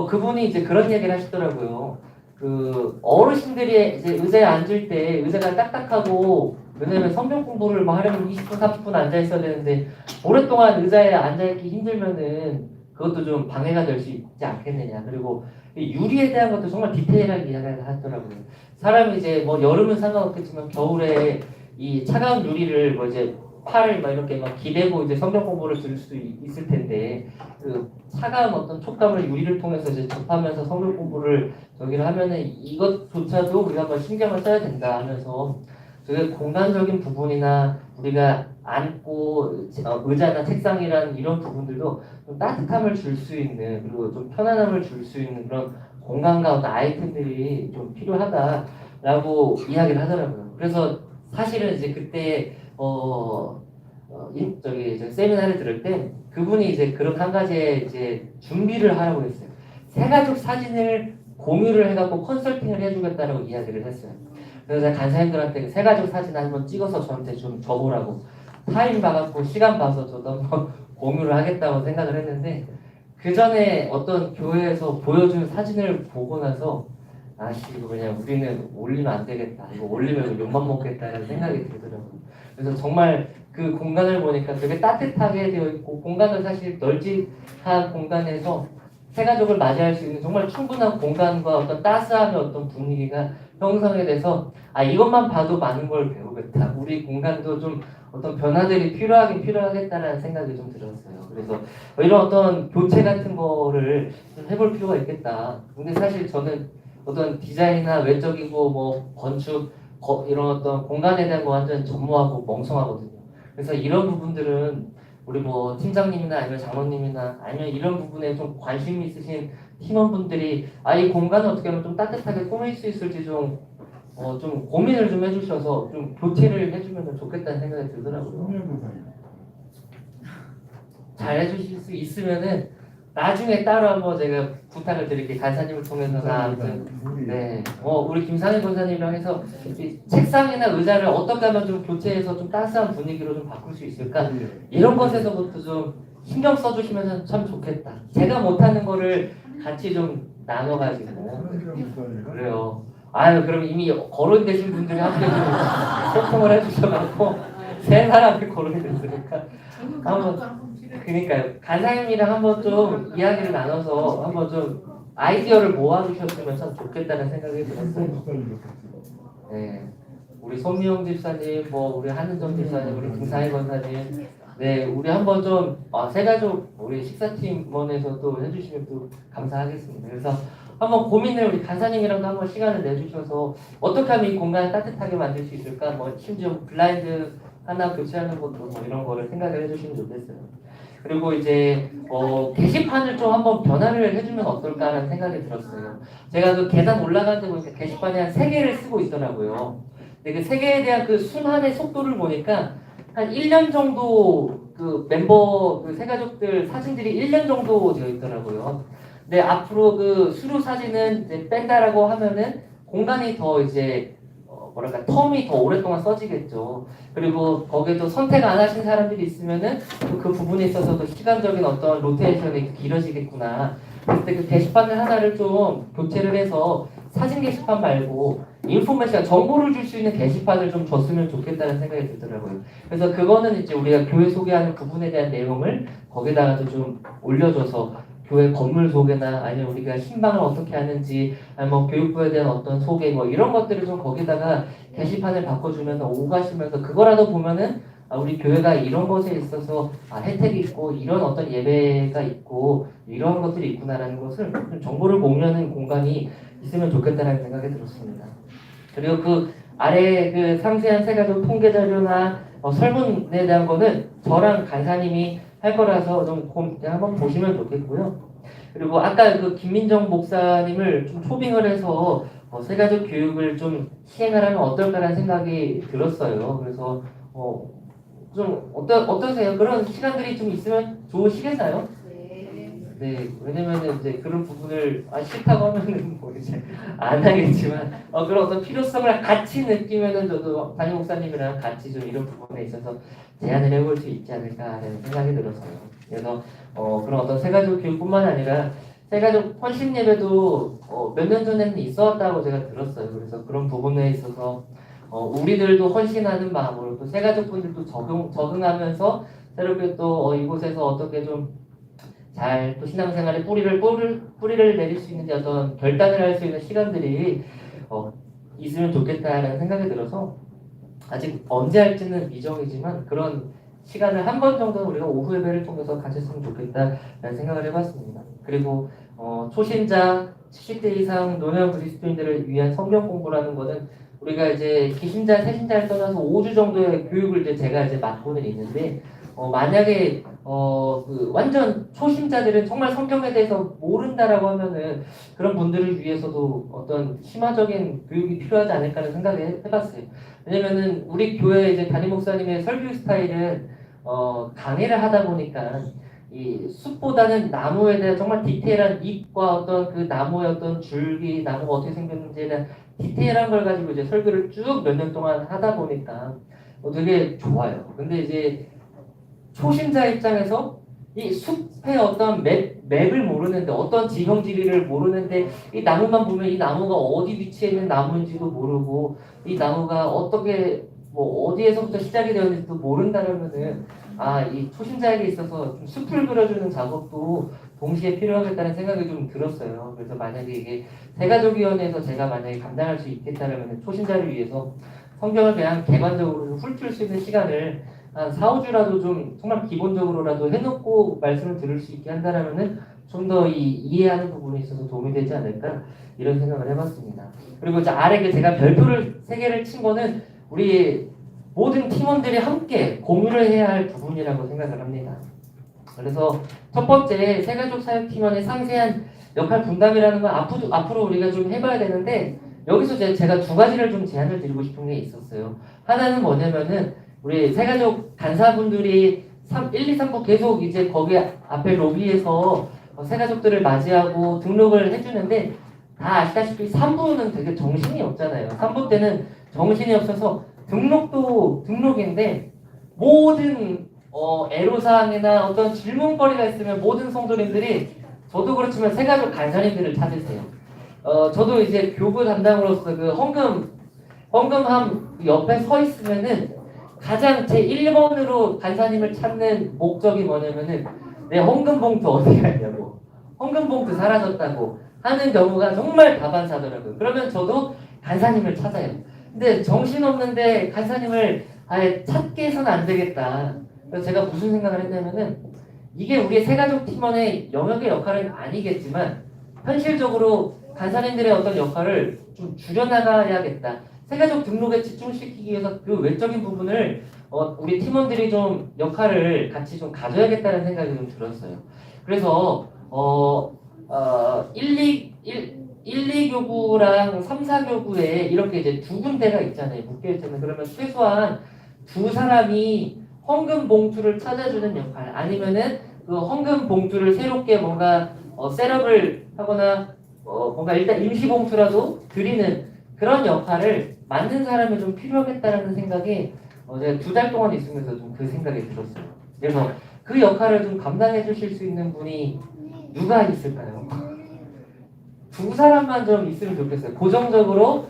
그분이 이제 그런 얘기를 하시더라고요. 그 어르신들이 이제 의자에 앉을 때 의자가 딱딱하고 왜냐면 성경 공부를 뭐 하려면 20분, 30분 앉아 있어야 되는데 오랫동안 의자에 앉아 있기 힘들면은 그것도 좀 방해가 될 수 있지 않겠느냐. 그리고 이 유리에 대한 것도 정말 디테일하게 이야기를 하더라고요. 사람이 이제 뭐 여름은 상관없겠지만 겨울에 이 차가운 유리를 뭐 이제 팔을 막 이렇게 막 기대고 이제 성경 공부를 들을 수 있을 텐데 그 차가운 어떤 촉감을 유리를 통해서 이제 접하면서 성경 공부를 저기를 하면은 이것조차도 우리가 한번 신경을 써야 된다 하면서 그 공간적인 부분이나 우리가 앉고 의자나 책상이란 이런 부분들도 좀 따뜻함을 줄 수 있는 그리고 좀 편안함을 줄 수 있는 그런 공간과 어떤 아이템들이 좀 필요하다라고 이야기를 하더라고요. 그래서 사실은 이제 그때 저기 세미나를 들을 때 그분이 이제 그런 한 가지의 이제 준비를 하라고 했어요. 새 가족 사진을 공유를 해갖고 컨설팅을 해주겠다라고 이야기를 했어요. 그래서 제가 간사님들한테 새 가족 사진 한번 찍어서 저한테 좀 줘보라고 타임 봐갖고 시간 봐서 저도 한번 공유를 하겠다고 생각을 했는데 그 전에 어떤 교회에서 보여준 사진을 보고 나서 이거 그냥 우리는 올리면 안 되겠다. 이거 올리면 욕만 먹겠다는 생각이 들더라고요. 그래서 정말 그 공간을 보니까 되게 따뜻하게 되어 있고 공간은 사실 널찍한 공간에서 새 가족을 맞이할 수 있는 정말 충분한 공간과 어떤 따스함의 어떤 분위기가 형성이 돼서 이것만 봐도 많은 걸 배우겠다. 우리 공간도 좀 어떤 변화들이 필요하겠다라는 생각이 좀 들었어요. 그래서 이런 어떤 교체 같은 거를 좀 해볼 필요가 있겠다. 근데 사실 저는 어떤 디자인이나 외적이고 뭐 건축 이런 어떤 공간에 대한 거 완전 전무하고 멍청하거든요. 그래서 이런 부분들은 우리 뭐 팀장님이나 아니면 장로님이나 아니면 이런 부분에 좀 관심 있으신 팀원분들이 이 공간을 어떻게 하면 좀 따뜻하게 꾸밀 수 있을지 좀 고민을 좀 해주셔서 좀 교체를 해주면 좋겠다는 생각이 들더라고요. 잘 해주실 수 있으면은 나중에 따로 한번 제가 부탁을 드릴게요. 간사님을 통해서나 아무튼 네, 우리 김상희 권사님이랑 해서 이 책상이나 의자를 어떻게 하면 좀 교체해서 좀 따스한 분위기로 좀 바꿀 수 있을까 이런 것에서부터 좀 신경 써주시면 참 좋겠다. 제가 못하는 거를 같이 좀 나눠가지고 그래요. 그럼 이미 거론이 되신 분들이 함께 좀 소통을 해주셔가지고 세 사람이 거론이 됐으니까 한번 그러니까요. 간사님이랑 한번 좀 이야기를 나눠서 한번 좀 아이디어를 모아주셨으면 참 좋겠다는 생각이 들었어요. 네, 우리 손미영 집사님, 뭐 우리 한은정 집사님, 우리 김사희 권사님, 네, 우리 한번 좀 세가족 우리 식사팀원에서 또 해주시면 또 감사하겠습니다. 그래서 한번 고민을 우리 간사님이랑도 한번 시간을 내주셔서 어떻게 하면 이 공간을 따뜻하게 만들 수 있을까? 뭐 심지어 블라인드 하나 교체하는 것도 뭐 이런 거를 생각을 해주시면 좋겠어요. 그리고 이제 게시판을 좀 한번 변화를 해주면 어떨까라는 생각이 들었어요. 제가 그 계단 올라가는데 보니까 게시판에 한 3개를 쓰고 있더라고요. 근데 그 3개에 대한 그 순환의 속도를 보니까 한 1년 정도 그 멤버 그 세가족들 사진들이 1년 정도 되어 있더라고요. 근데 앞으로 그 수료 사진은 이제 뺀다라고 하면은 공간이 더 이제 뭐랄까 텀이 더 오랫동안 써지겠죠. 그리고 거기에도 선택 안 하신 사람들이 있으면은 그 부분에 있어서도 시간적인 어떤 로테이션이 길어지겠구나. 그때 그 게시판을 하나를 좀 교체를 해서 사진 게시판 말고 인포메이션 정보를 줄 수 있는 게시판을 좀 줬으면 좋겠다는 생각이 들더라고요. 그래서 그거는 이제 우리가 교회 소개하는 부분에 대한 내용을 거기다가도 좀 올려줘서 교회 건물 소개나 아니면 우리가 신방을 어떻게 하는지 아니면 뭐 교육부에 대한 어떤 소개 뭐 이런 것들을 좀 거기다가 게시판을 바꿔주면서 오고 가시면서 그거라도 보면은 우리 교회가 이런 것에 있어서 혜택이 있고 이런 어떤 예배가 있고 이런 것들이 있구나라는 것을 좀 정보를 공유하는 공간이 있으면 좋겠다는 생각이 들었습니다. 그리고 그 아래 그 상세한 세가족 통계 자료나 설문에 대한 거는 저랑 간사님이 할 거라서 좀 한번 보시면 좋겠고요. 그리고 아까 그 김민정 목사님을 좀 초빙을 해서 세가족 교육을 좀 시행하라면 어떨까라는 생각이 들었어요. 그래서 좀 어떠세요? 그런 시간들이 좀 있으면 좋으시겠나요? 네, 왜냐면은 이제 그런 부분을 싫다고 하면은 뭐 이제 안 하겠지만 그런 어떤 필요성을 같이 느끼면은 저도 담임 목사님이랑 같이 좀 이런 부분에 있어서 제안을 해볼 수 있지 않을까라는 생각이 들어서요. 그래서 그런 어떤 세가족 교육뿐만 아니라 세가족 헌신 예배도 몇 년 전에는 있어왔다고 제가 들었어요. 그래서 그런 부분에 있어서 우리들도 헌신하는 마음으로 또 세가족분들도 적응하면서 새롭게 또 이곳에서 어떻게 좀 잘 또 신앙생활에 뿌리를 내릴 수 있는지 어떤 결단을 할 수 있는 시간들이 있으면 좋겠다라는 생각이 들어서 아직 언제 할지는 미정이지만 그런 시간을 한 번 정도는 우리가 오후 예배를 통해서 가졌으면 좋겠다라는 생각을 해봤습니다. 그리고 초신자 70대 이상 노년 그리스도인들을 위한 성경 공부라는 거는 우리가 이제 기신자, 새신자를 떠나서 5주 정도의 교육을 이제 제가 이제 맡고는 있는데 만약에 그 완전 초심자들은 정말 성경에 대해서 모른다라고 하면은 그런 분들을 위해서도 어떤 심화적인 교육이 필요하지 않을까 하는 생각을 해봤어요. 왜냐면은 우리 교회 이제 담임 목사님의 설교 스타일은 강의를 하다 보니까 이 숲보다는 나무에 대한 정말 디테일한 잎과 어떤 그 나무의 어떤 줄기, 나무가 어떻게 생겼는지에 대한 디테일한 걸 가지고 이제 설교를 쭉 몇 년 동안 하다 보니까 되게 좋아요. 근데 이제 초심자 입장에서 이 숲의 어떤 맵을 모르는데 어떤 지형 지리를 모르는데 이 나무만 보면 이 나무가 어디 위치에 있는 나무인지도 모르고 이 나무가 어떻게 뭐 어디에서부터 시작이 되었는지도 모른다면은 이 초심자에게 있어서 좀 숲을 그려주는 작업도 동시에 필요하겠다는 생각이 좀 들었어요. 그래서 만약에 이게 세가족위원회에서 제가 만약에 감당할 수 있겠다면 초심자를 위해서 성경을 그냥 객관적으로 훑을 수 있는 시간을 한 4, 5주라도 좀 정말 기본적으로라도 해놓고 말씀을 들을 수 있게 한다면은 좀 더 이해하는 부분에 있어서 도움이 되지 않을까 이런 생각을 해봤습니다. 그리고 이제 아래 제가 별표를 3개를 친 거는 우리 모든 팀원들이 함께 공유를 해야 할 부분이라고 생각을 합니다. 그래서 첫 번째 세가족 사역팀원의 상세한 역할 분담이라는 건 앞으로 우리가 좀 해봐야 되는데 여기서 제가 2가지를 좀 제안을 드리고 싶은 게 있었어요. 하나는 뭐냐면은 우리 세가족 간사분들이 1, 2, 3부 계속 이제 거기 앞에 로비에서 세가족들을 맞이하고 등록을 해주는데 다 아시다시피 3부는 되게 정신이 없잖아요. 3부 때는 정신이 없어서 등록도 등록인데 모든 애로사항이나 어떤 질문거리가 있으면 모든 성도님들이 저도 그렇지만 세가족 간사님들을 찾으세요. 저도 이제 교부 담당으로서 그 헌금함 옆에 서 있으면은 가장 제 1번으로 간사님을 찾는 목적이 뭐냐면은 내 헌금 봉투 어디 갔냐고, 헌금 봉투 사라졌다고 하는 경우가 정말 다반사더라고요. 그러면 저도 간사님을 찾아요. 근데 정신없는데 간사님을 아예 찾게 해서는 안 되겠다. 그래서 제가 무슨 생각을 했냐면은 이게 우리의 새가족 팀원의 영역의 역할은 아니겠지만 현실적으로 간사님들의 어떤 역할을 좀 줄여나가야겠다. 새가족 등록에 집중시키기 위해서 그 외적인 부분을 우리 팀원들이 좀 역할을 같이 좀 가져야겠다는 생각이 좀 들었어요. 그래서 1, 2교구랑 3, 4교구에 이렇게 이제 두 군데가 있잖아요. 묶여있잖아요. 그러면 최소한 두 사람이 헌금 봉투를 찾아주는 역할, 아니면은 그 헌금 봉투를 새롭게 뭔가 셋업을 하거나 뭔가 일단 임시 봉투라도 드리는 그런 역할을 맡는 사람이 좀 필요하겠다라는 생각이 제가 2달 동안 있으면서 좀 그 생각이 들었어요. 그래서 그 역할을 좀 감당해 주실 수 있는 분이 누가 있을까요? 두 사람만 좀 있으면 좋겠어요. 고정적으로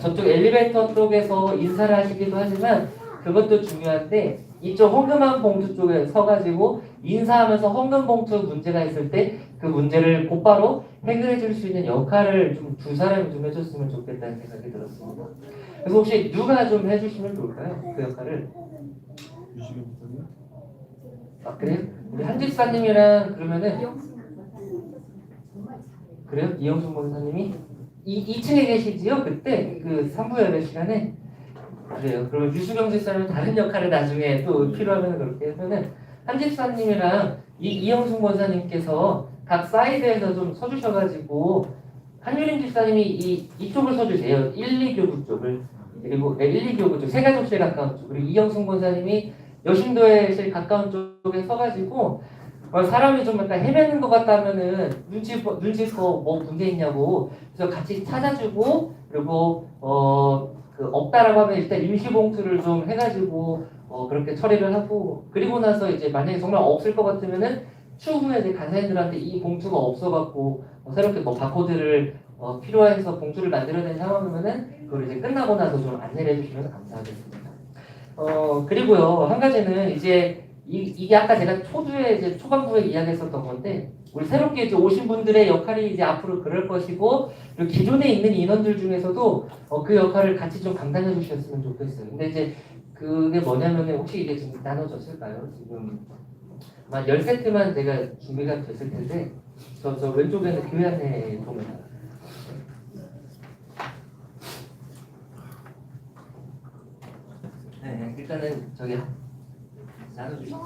저쪽 엘리베이터 쪽에서 인사를 하시기도 하지만 그것도 중요한데 이쪽 헌금한 봉투 쪽에 서가지고 인사하면서 헌금 봉투 문제가 있을 때 그 문제를 곧바로 해결해 줄 수 있는 역할을 좀 두 사람이 좀 해줬으면 좋겠다는 생각이 들었습니다. 그래서 혹시 누가 좀 해주시면 좋을까요? 그 역할을? 아 그래요? 우리 한집사님이랑 그러면은 그래요? 이영순 권사님이 2층에 계시지요? 그때 그 3부 예배 시간에 그래요. 그러면 유수경 집사님은 다른 역할을 나중에 또 필요하면 그렇게 하면은 한 집사님이랑 이영순 권사님께서 각 사이드에서 좀 서주셔가지고 한유림 집사님이 이쪽을 서주세요. 1, 2교구 쪽을. 그리고 1, 2교구 쪽 새가족실 가까운 쪽. 그리고 이영순 권사님이 여신도에 제일 가까운 쪽에 서가지고 사람이 좀 약간 헤매는 것 같다면은 눈치서 뭐 문제 있냐고 그래서 같이 찾아주고 그리고 그 없다라고 하면 일단 임시봉투를 좀 해가지고 그렇게 처리를 하고 그리고 나서 이제 만약에 정말 없을 것 같으면은 추후에 이제 간사님들한테 이 봉투가 없어갖고 새롭게 뭐 바코드를 필요해서 봉투를 만들어야 되는 상황이면은 그걸 이제 끝나고 나서 좀 안내를 해주시면 감사하겠습니다. 그리고요 한 가지는 이제 이게 아까 제가 초두에 이제 초반부에 이야기했었던 건데 우리 새롭게 이제 오신 분들의 역할이 이제 앞으로 그럴 것이고 그리고 기존에 있는 인원들 중에서도 그 역할을 같이 좀 감당해 주셨으면 좋겠어요. 근데 이제 그게 뭐냐면은 혹시 이게 지금 나눠졌을까요? 지금 한 10세트만 제가 준비가 됐을 텐데 저 왼쪽에는 교회 안에 보면 네 일단은 저기 나눠주시죠.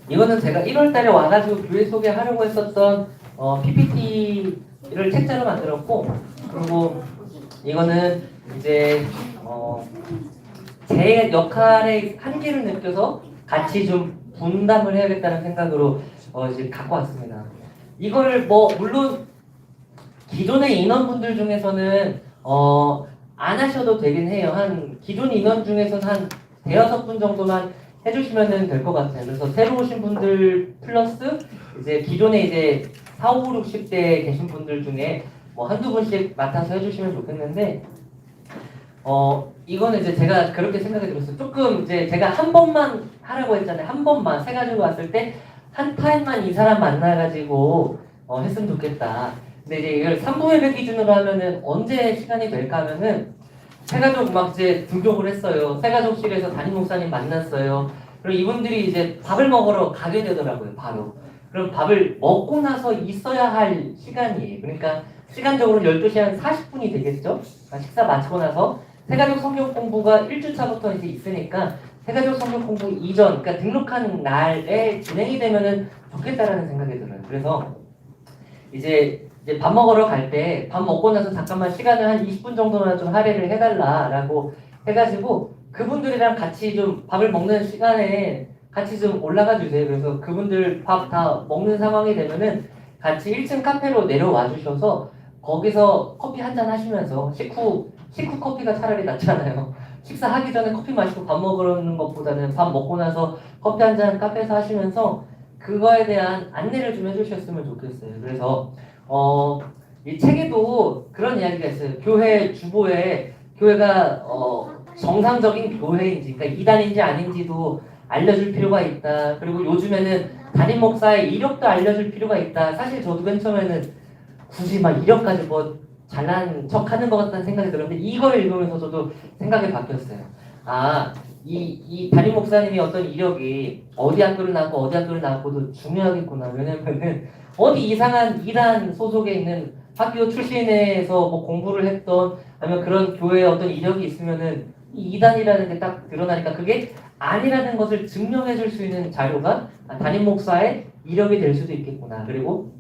이거는 제가 1월달에 와가지고 교회 소개하려고 했었던 PPT를 책자로 만들었고 그리고 이거는 이제 제 역할의 한계를 느껴서 같이 좀 분담을 해야겠다는 생각으로 이제 갖고 왔습니다. 이걸 뭐 물론 기존의 인원분들 중에서는 안 하셔도 되긴 해요. 한 기존 인원 중에서는 한 대여섯 분 정도만 해주시면 될 것 같아요. 그래서 새로 오신 분들 플러스 이제 기존에 이제 4, 5, 60대 계신 분들 중에 뭐 한두 분씩 맡아서 해주시면 좋겠는데 이거는 이제 제가 그렇게 생각이 들었어요. 조금 이제 제가 한 번만 하라고 했잖아요. 한 번만 세 가지고 왔을 때 한 타임만 이 사람 만나가지고 했으면 좋겠다. 근데 이제 이걸 3부 예배 기준으로 하면은 언제 시간이 될까 하면은 새가족 막 이제 등록을 했어요. 새가족실에서 담임 목사님 만났어요. 그럼 이분들이 이제 밥을 먹으러 가게 되더라고요. 바로. 그럼 밥을 먹고 나서 있어야 할 시간이에요. 그러니까 시간적으로 12시 한 40분이 되겠죠? 식사 마치고 나서 새가족 성경 공부가 1주차부터 이제 있으니까 새가족 성경 공부 이전, 그러니까 등록한 날에 진행이 되면은 좋겠다라는 생각이 들어요. 그래서 이제 밥 먹으러 갈 때 밥 먹고 나서 잠깐만 시간을 한 20분 정도만 좀 할애를 해달라라고 해가지고 그분들이랑 같이 좀 밥을 먹는 시간에 같이 좀 올라가 주세요. 그래서 그분들 밥 다 먹는 상황이 되면은 같이 1층 카페로 내려와 주셔서 거기서 커피 한잔 하시면서 식후 커피가 차라리 낫잖아요. 식사하기 전에 커피 마시고 밥 먹으는 것보다는 밥 먹고 나서 커피 한잔 카페에서 하시면서 그거에 대한 안내를 좀 해주셨으면 좋겠어요. 그래서 이 책에도 그런 이야기가 있어요. 교회 주보에 교회가 정상적인 교회인지, 그러니까 이단인지 아닌지도 알려줄 필요가 있다. 그리고 요즘에는 담임 목사의 이력도 알려줄 필요가 있다. 사실 저도 맨 처음에는 굳이 막 이력까지 뭐 잘난 척하는 것 같다는 생각이 들었는데 이걸 읽으면서 저도 생각이 바뀌었어요. 아, 이 담임 목사님이 어떤 이력이 어디 학교를 나왔고 어디 학교를 나왔고도 중요하겠구나. 왜냐면은 어디 이상한 이단 소속에 있는 학교 출신에서 뭐 공부를 했던 아니면 그런 교회에 어떤 이력이 있으면은 이 이단이라는 게 딱 드러나니까 그게 아니라는 것을 증명해 줄 수 있는 자료가 담임 목사의 이력이 될 수도 있겠구나. 그리고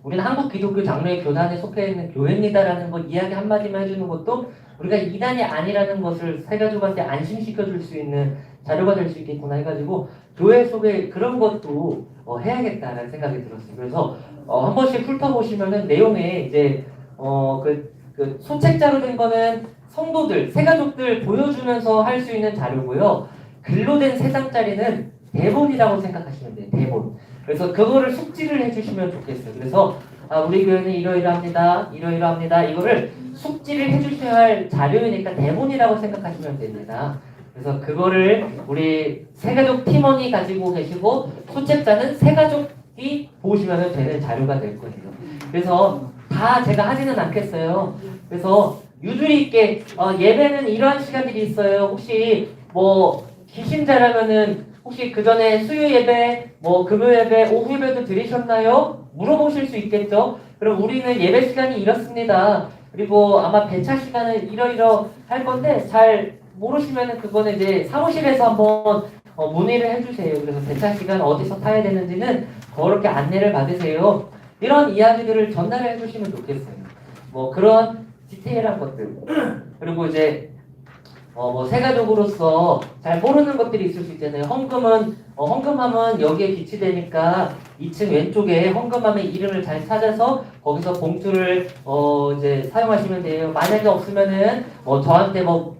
우리는 한국 기독교 장로의 교단에 속해 있는 교회입니다라는 거 이야기 한마디만 해주는 것도 우리가 이단이 아니라는 것을 새가족한테 안심시켜 줄 수 있는 자료가 될 수 있겠구나 해가지고 교회 속에 그런 것도 해야겠다라는 생각이 들었어요. 그래서 한 번씩 훑어보시면은 내용에 이제 그 소책자로 된 거는 성도들, 새가족들 보여주면서 할 수 있는 자료고요. 글로 된 3장짜리는 대본이라고 생각하시면 돼요. 대본. 그래서 그거를 숙지를 해주시면 좋겠어요. 그래서 우리 교회는 이러이러합니다. 이러이러합니다. 이거를 숙지를 해주셔야 할 자료이니까 대본이라고 생각하시면 됩니다. 그래서 그거를 우리 새가족 팀원이 가지고 계시고 소책자는 새가족이 보시면 되는 자료가 될 거예요. 그래서 다 제가 하지는 않겠어요. 그래서 유두리 있게 예배는 이러한 시간들이 있어요. 혹시 뭐 기신자라면은 혹시 그 전에 수요 예배, 뭐 금요 예배, 오후 예배도 드리셨나요? 물어보실 수 있겠죠. 그럼 우리는 예배 시간이 이렇습니다. 그리고 아마 배차 시간은 이러이러 할 건데 잘 모르시면은 그거는 이제 사무실에서 한번 문의를 해주세요. 그래서 배차 시간 어디서 타야 되는지는 그렇게 안내를 받으세요. 이런 이야기들을 전달해 주시면 좋겠어요. 뭐 그런 디테일한 것들 그리고 이제 뭐 새가족으로서 잘 모르는 것들이 있을 수 있잖아요. 헌금함은 여기에 비치되니까 2층 왼쪽에 헌금함의 이름을 잘 찾아서 거기서 봉투를 이제 사용하시면 돼요. 만약에 없으면은 뭐 저한테 뭐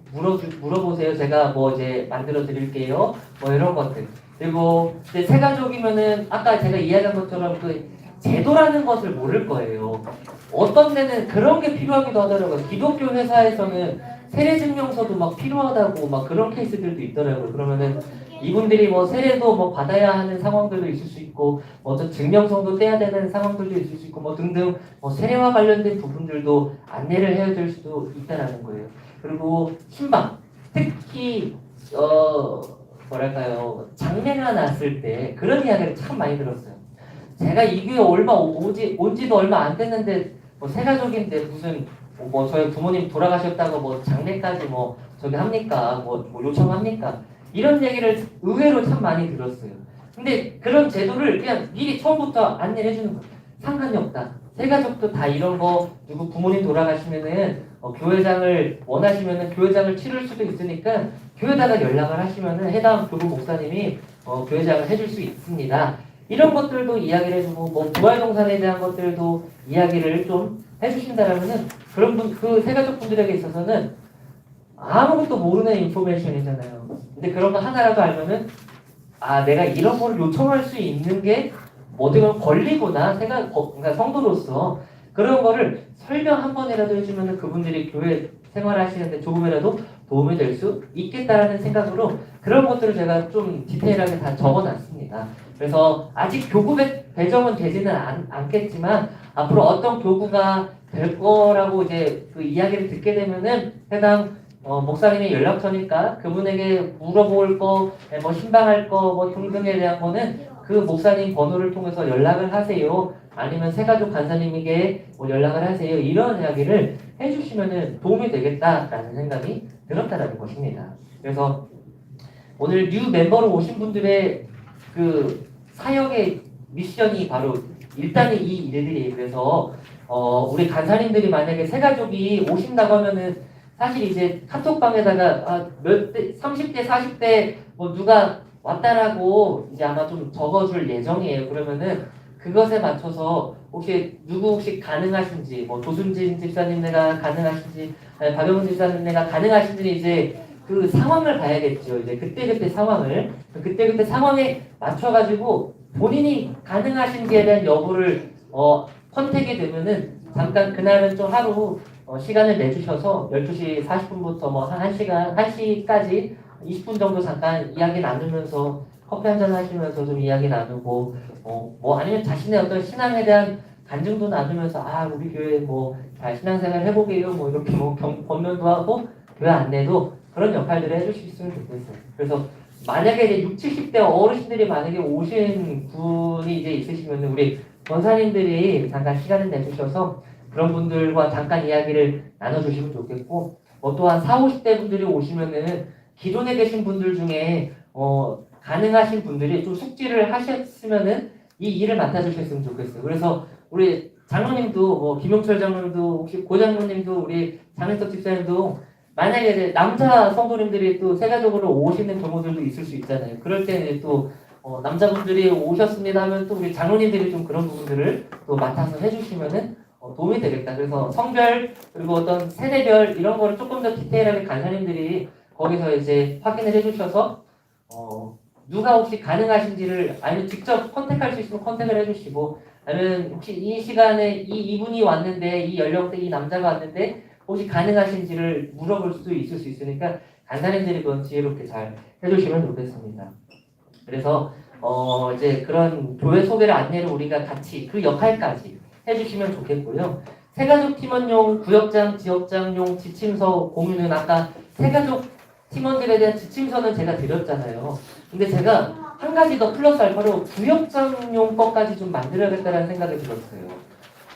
물어보세요. 제가 뭐 이제 만들어 드릴게요. 뭐 이런 것들. 그리고 이제 새가족이면은 아까 제가 이야기한 것처럼 그 제도라는 것을 모를 거예요. 어떤 데는 그런 게 필요하기도 하더라고요. 기독교 회사에서는 세례증명서도 막 필요하다고 막 그런 케이스들도 있더라고요. 그러면은 이분들이 뭐 세례도 뭐 받아야 하는 상황들도 있을 수 있고 어떤 증명서도 떼야 되는 상황들도 있을 수 있고 뭐 등등 뭐 세례와 관련된 부분들도 안내를 해야 될 수도 있다라는 거예요. 그리고 신방 특히 뭐랄까요 장례가 났을 때 그런 이야기를 참 많이 들었어요. 제가 이 교회 온지도 얼마 안 됐는데 뭐 새가족인데 무슨 뭐 저희 부모님 돌아가셨다고 뭐 장례까지 뭐 저기 합니까? 뭐 요청합니까? 이런 얘기를 의외로 참 많이 들었어요. 근데 그런 제도를 그냥 미리 처음부터 안내를 해주는 거예요. 상관이 없다. 새가족도 다 이런 거 누구 부모님 돌아가시면은 교회장을 원하시면은 교회장을 치를 수도 있으니까 교회다가 연락을 하시면은 해당 교부 목사님이 교회장을 해줄 수 있습니다. 이런 것들도 이야기를 해주고 뭐 부활동산에 대한 것들도 이야기를 좀 해주신다라면은 그런 그 새가족 분들에게 있어서는 아무것도 모르는 인포메이션이잖아요. 근데 그런 거 하나라도 알면은 내가 이런 거를 요청할 수 있는 게 어떻게 보면 권리구나 그러니까 성도로서 그런 거를 설명 한 번이라도 해주면은 그분들이 교회 생활하시는데 조금이라도 도움이 될 수 있겠다라는 생각으로 그런 것들을 제가 좀 디테일하게 다 적어놨습니다. 그래서 아직 교구에 배정은 되지는 않겠지만 앞으로 어떤 교구가 될 거라고 이제 그 이야기를 듣게 되면은 해당 목사님의 연락처니까 그분에게 물어볼 거, 뭐 신방할 거, 뭐 등등에 대한 거는 그 목사님 번호를 통해서 연락을 하세요. 아니면 새가족 간사님에게 뭐 연락을 하세요. 이런 이야기를 해주시면은 도움이 되겠다라는 생각이 들었다라는 것입니다. 그래서 오늘 뉴 멤버로 오신 분들의 그 사역의 미션이 바로 일단은 이 일들이에요. 그래서 우리 간사님들이 만약에 새가족이 오신다고 하면은 사실 이제 카톡방에다가 30대, 40대 뭐 누가 왔다라고 이제 아마 좀 적어줄 예정이에요. 그러면은 그것에 맞춰서 혹시 가능하신지 뭐 조순진 집사님네가 가능하신지 박영훈 집사님네가 가능하신지 이제 그 상황을 봐야겠죠. 이제 그때 상황에 맞춰가지고 본인이 가능하신지에 대한 여부를 컨택이 되면은 잠깐 그날은 좀 하루 시간을 내주셔서 12시 40분부터 뭐 한 1시간, 1시까지 20분 정도 잠깐 이야기 나누면서 커피 한잔 하시면서 좀 이야기 나누고 뭐 아니면 자신의 어떤 신앙에 대한 간증도 나누면서 아 우리 교회 뭐 잘 신앙생활 해보게요 뭐 이렇게 뭐 권면도 하고 교회 안내도 그런 역할들을 해주셨으면 좋겠어요. 그래서 만약에 이제 60, 70대 어르신들이 만약에 오신 분이 이제 있으시면 우리 권사님들이 잠깐 시간을 내주셔서 그런 분들과 잠깐 이야기를 나눠주시면 좋겠고 또한 40, 50대 분들이 오시면은 기존에 계신 분들 중에 가능하신 분들이 좀 숙지를 하셨으면은 이 일을 맡아주셨으면 좋겠어요. 그래서 우리 장로님도 김용철 장로님도 혹시 고 장로님도 우리 장일석 집사님도 만약에 이제 남자 성도님들이 또 세가족으로 오시는 경우들도 있을 수 있잖아요. 그럴 때는 이제 또 남자분들이 오셨습니다 하면 또 우리 장로님들이 좀 그런 부분들을 또 맡아서 해주시면은 도움이 되겠다. 그래서 성별 그리고 어떤 세대별 이런 거를 조금 더 디테일하게 간사님들이 거기서 이제 확인을 해주셔서 누가 혹시 가능하신지를 아니면 직접 컨택할 수 있으면 컨택을 해주시고 아니면 혹시 이 시간에 이분이 왔는데 이 연령대 이 남자가 왔는데 혹시 가능하신지를 물어볼 수도 있을 수 있으니까 간사님들이 그건 지혜롭게 잘 해주시면 좋겠습니다. 그래서 이제 그런 교회 소개를 안내를 우리가 같이 그 역할까지 해주시면 좋겠고요. 세가족 팀원용 구역장, 지역장용 지침서 공유는 아까 세가족 팀원들에 대한 지침서는 제가 드렸잖아요. 근데 제가 한 가지 더 플러스 알파로 구역장용 것까지 좀 만들어야겠다는 생각이 들었어요.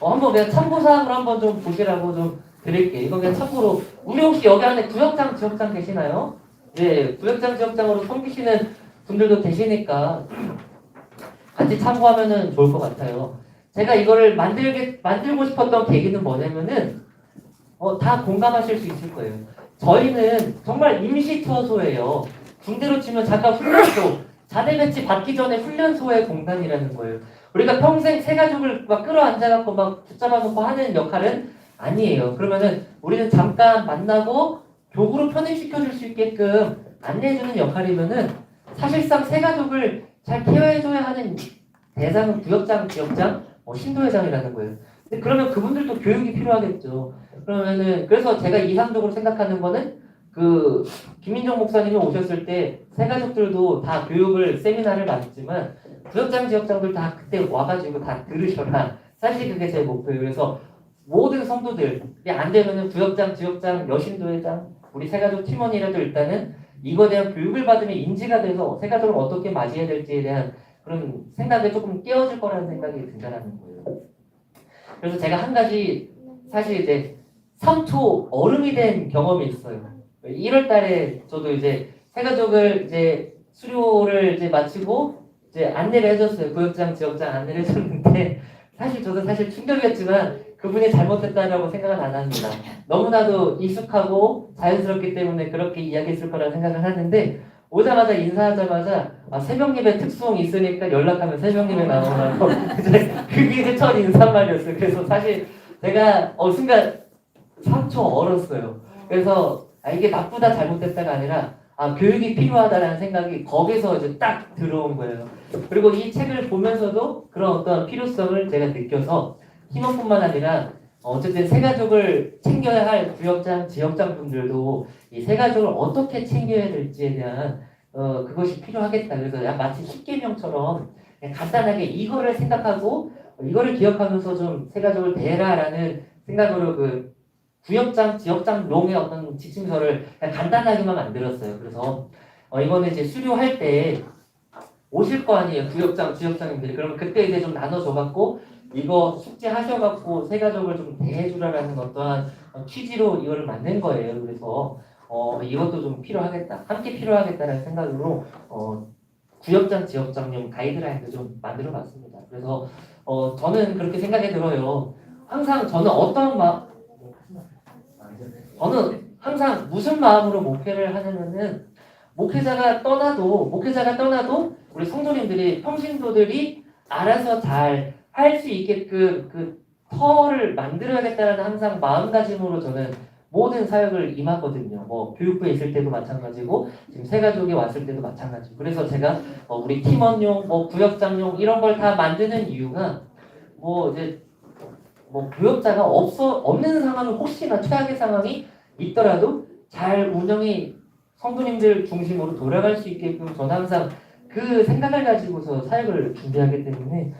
한번 그냥 참고사항으로 한번 좀 보시라고 좀 드릴게요. 이거 그냥 참고로 우리 혹시 여기 안에 구역장, 지역장 계시나요? 예, 구역장, 지역장으로 섬기시는 분들도 계시니까 같이 참고하면은 좋을 것 같아요. 제가 이거를 만들고 싶었던 계기는 뭐냐면은 다 공감하실 수 있을 거예요. 저희는 정말 임시처소예요. 군대로 치면 잠깐 훈련소, 자대 배치 받기 전에 훈련소의 공간이라는 거예요. 우리가 평생 새 가족을 막 끌어안아갖고 막 붙잡아놓고 하는 역할은 아니에요. 그러면은 우리는 잠깐 만나고 교구로 편입시켜줄 수 있게끔 안내해주는 역할이면은 사실상 새 가족을 잘 케어해줘야 하는 대상은 구역장, 지역장, 신도회장이라는 거예요. 근데 그러면 그분들도 교육이 필요하겠죠. 그러면은 그래서 제가 이상적으로 생각하는 거는 김민정 목사님이 오셨을 때 새 가족들도 다 교육을 세미나를 받았지만 구역장, 지역장들 다 그때 와가지고 다 들으셔라. 사실 그게 제 목표예요. 그래서 모든 성도들이 안 되면은 구역장, 지역장, 여신도회장, 우리 새 가족 팀원이라도 일단은 이거에 대한 교육을 받으면 인지가 돼서 새 가족을 어떻게 맞이해야 될지에 대한 그런 생각에 조금 깨어질 거라는 생각이 든다는 거예요. 그래서 제가 한 가지 사실 이제 3초 얼음이 된 경험이 있어요. 1월 달에 저도 이제 새 가족을 이제 수료를 이제 마치고 이제 안내를 해줬어요. 구역장, 지역장 안내를 해줬는데 저도 사실 충격이었지만 그분이 잘못했다라고 생각은 안 합니다. 너무나도 익숙하고 자연스럽기 때문에 그렇게 이야기했을 거라 생각을 하는데 오자마자 인사하자마자 새벽 예배 특송 있으니까 연락하면 새벽 예배 나오라고 그게 첫 인사말이었어요. 그래서 사실 제가 순간 3초 얼었어요. 그래서 이게 나쁘다 잘못됐다가 아니라 교육이 필요하다라는 생각이 거기서 이제 딱 들어온 거예요. 그리고 이 책을 보면서도 그런 어떤 필요성을 제가 느껴서 팀원뿐만 아니라 어쨌든 새 가족을 챙겨야 할 구역장, 지역장 분들도 이 새 가족을 어떻게 챙겨야 될지에 대한 그것이 필요하겠다. 그래서 마치 10계명처럼 간단하게 이거를 생각하고 이거를 기억하면서 좀 새 가족을 대해라라는 생각으로 구역장, 지역장용의 어떤 지침서를 그냥 간단하게만 만들었어요. 그래서 이거는 이제 수료할 때 오실 거 아니에요. 구역장, 지역장님들이. 그러면 그때 이제 좀 나눠줘갖고 이거 숙제하셔갖고 새 가족을 좀 대해주라라는 어떠한 취지로 이거를 만든 거예요. 그래서 이것도 좀 필요하겠다. 함께 필요하겠다라는 생각으로 구역장, 지역장용 가이드라인도 좀 만들어봤습니다. 그래서 저는 그렇게 생각이 들어요. 항상 저는 항상 무슨 마음으로 목회를 하냐면은 목회자가 떠나도 우리 성도님들이 평신도들이 알아서 잘 할 수 있게끔 그 터를 만들어야겠다는 항상 마음가짐으로 저는 모든 사역을 임하거든요. 교육부에 있을 때도 마찬가지고 지금 새 가족이 왔을 때도 마찬가지고. 그래서 제가 우리 팀원용, 구역장용 이런 걸 다 만드는 이유가 이제 뭐 부역자가 없는 상황은 혹시나 최악의 상황이 있더라도 잘 운영이 성도님들 중심으로 돌아갈 수 있게끔 저는 항상 그 생각을 가지고서 사역을 준비하기 때문에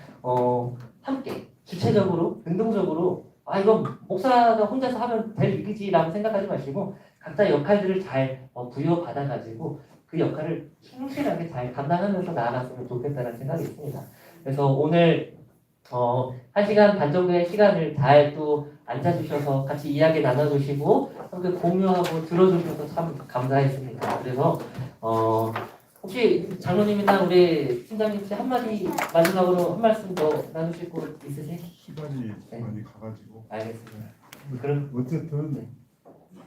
함께 주체적으로 능동적으로 이건 목사가 혼자서 하면 될 일이지라고 생각하지 마시고 각자 역할들을 잘 부여받아가지고 그 역할을 충실하게 잘 감당하면서 나아갔으면 좋겠다는 생각이 있습니다. 그래서 오늘 1시간 반 정도의 시간을 잘 또 앉아주셔서 같이 이야기 나눠주시고 함께 공유하고 들어주셔서 참 감사했습니다. 그래서 혹시 장로님이나 우리 팀장님 혹시 한마디 마지막으로 한 말씀 더 나누실 거 있으세요? 시간이 많이 가가지고. 알겠습니다. 그럼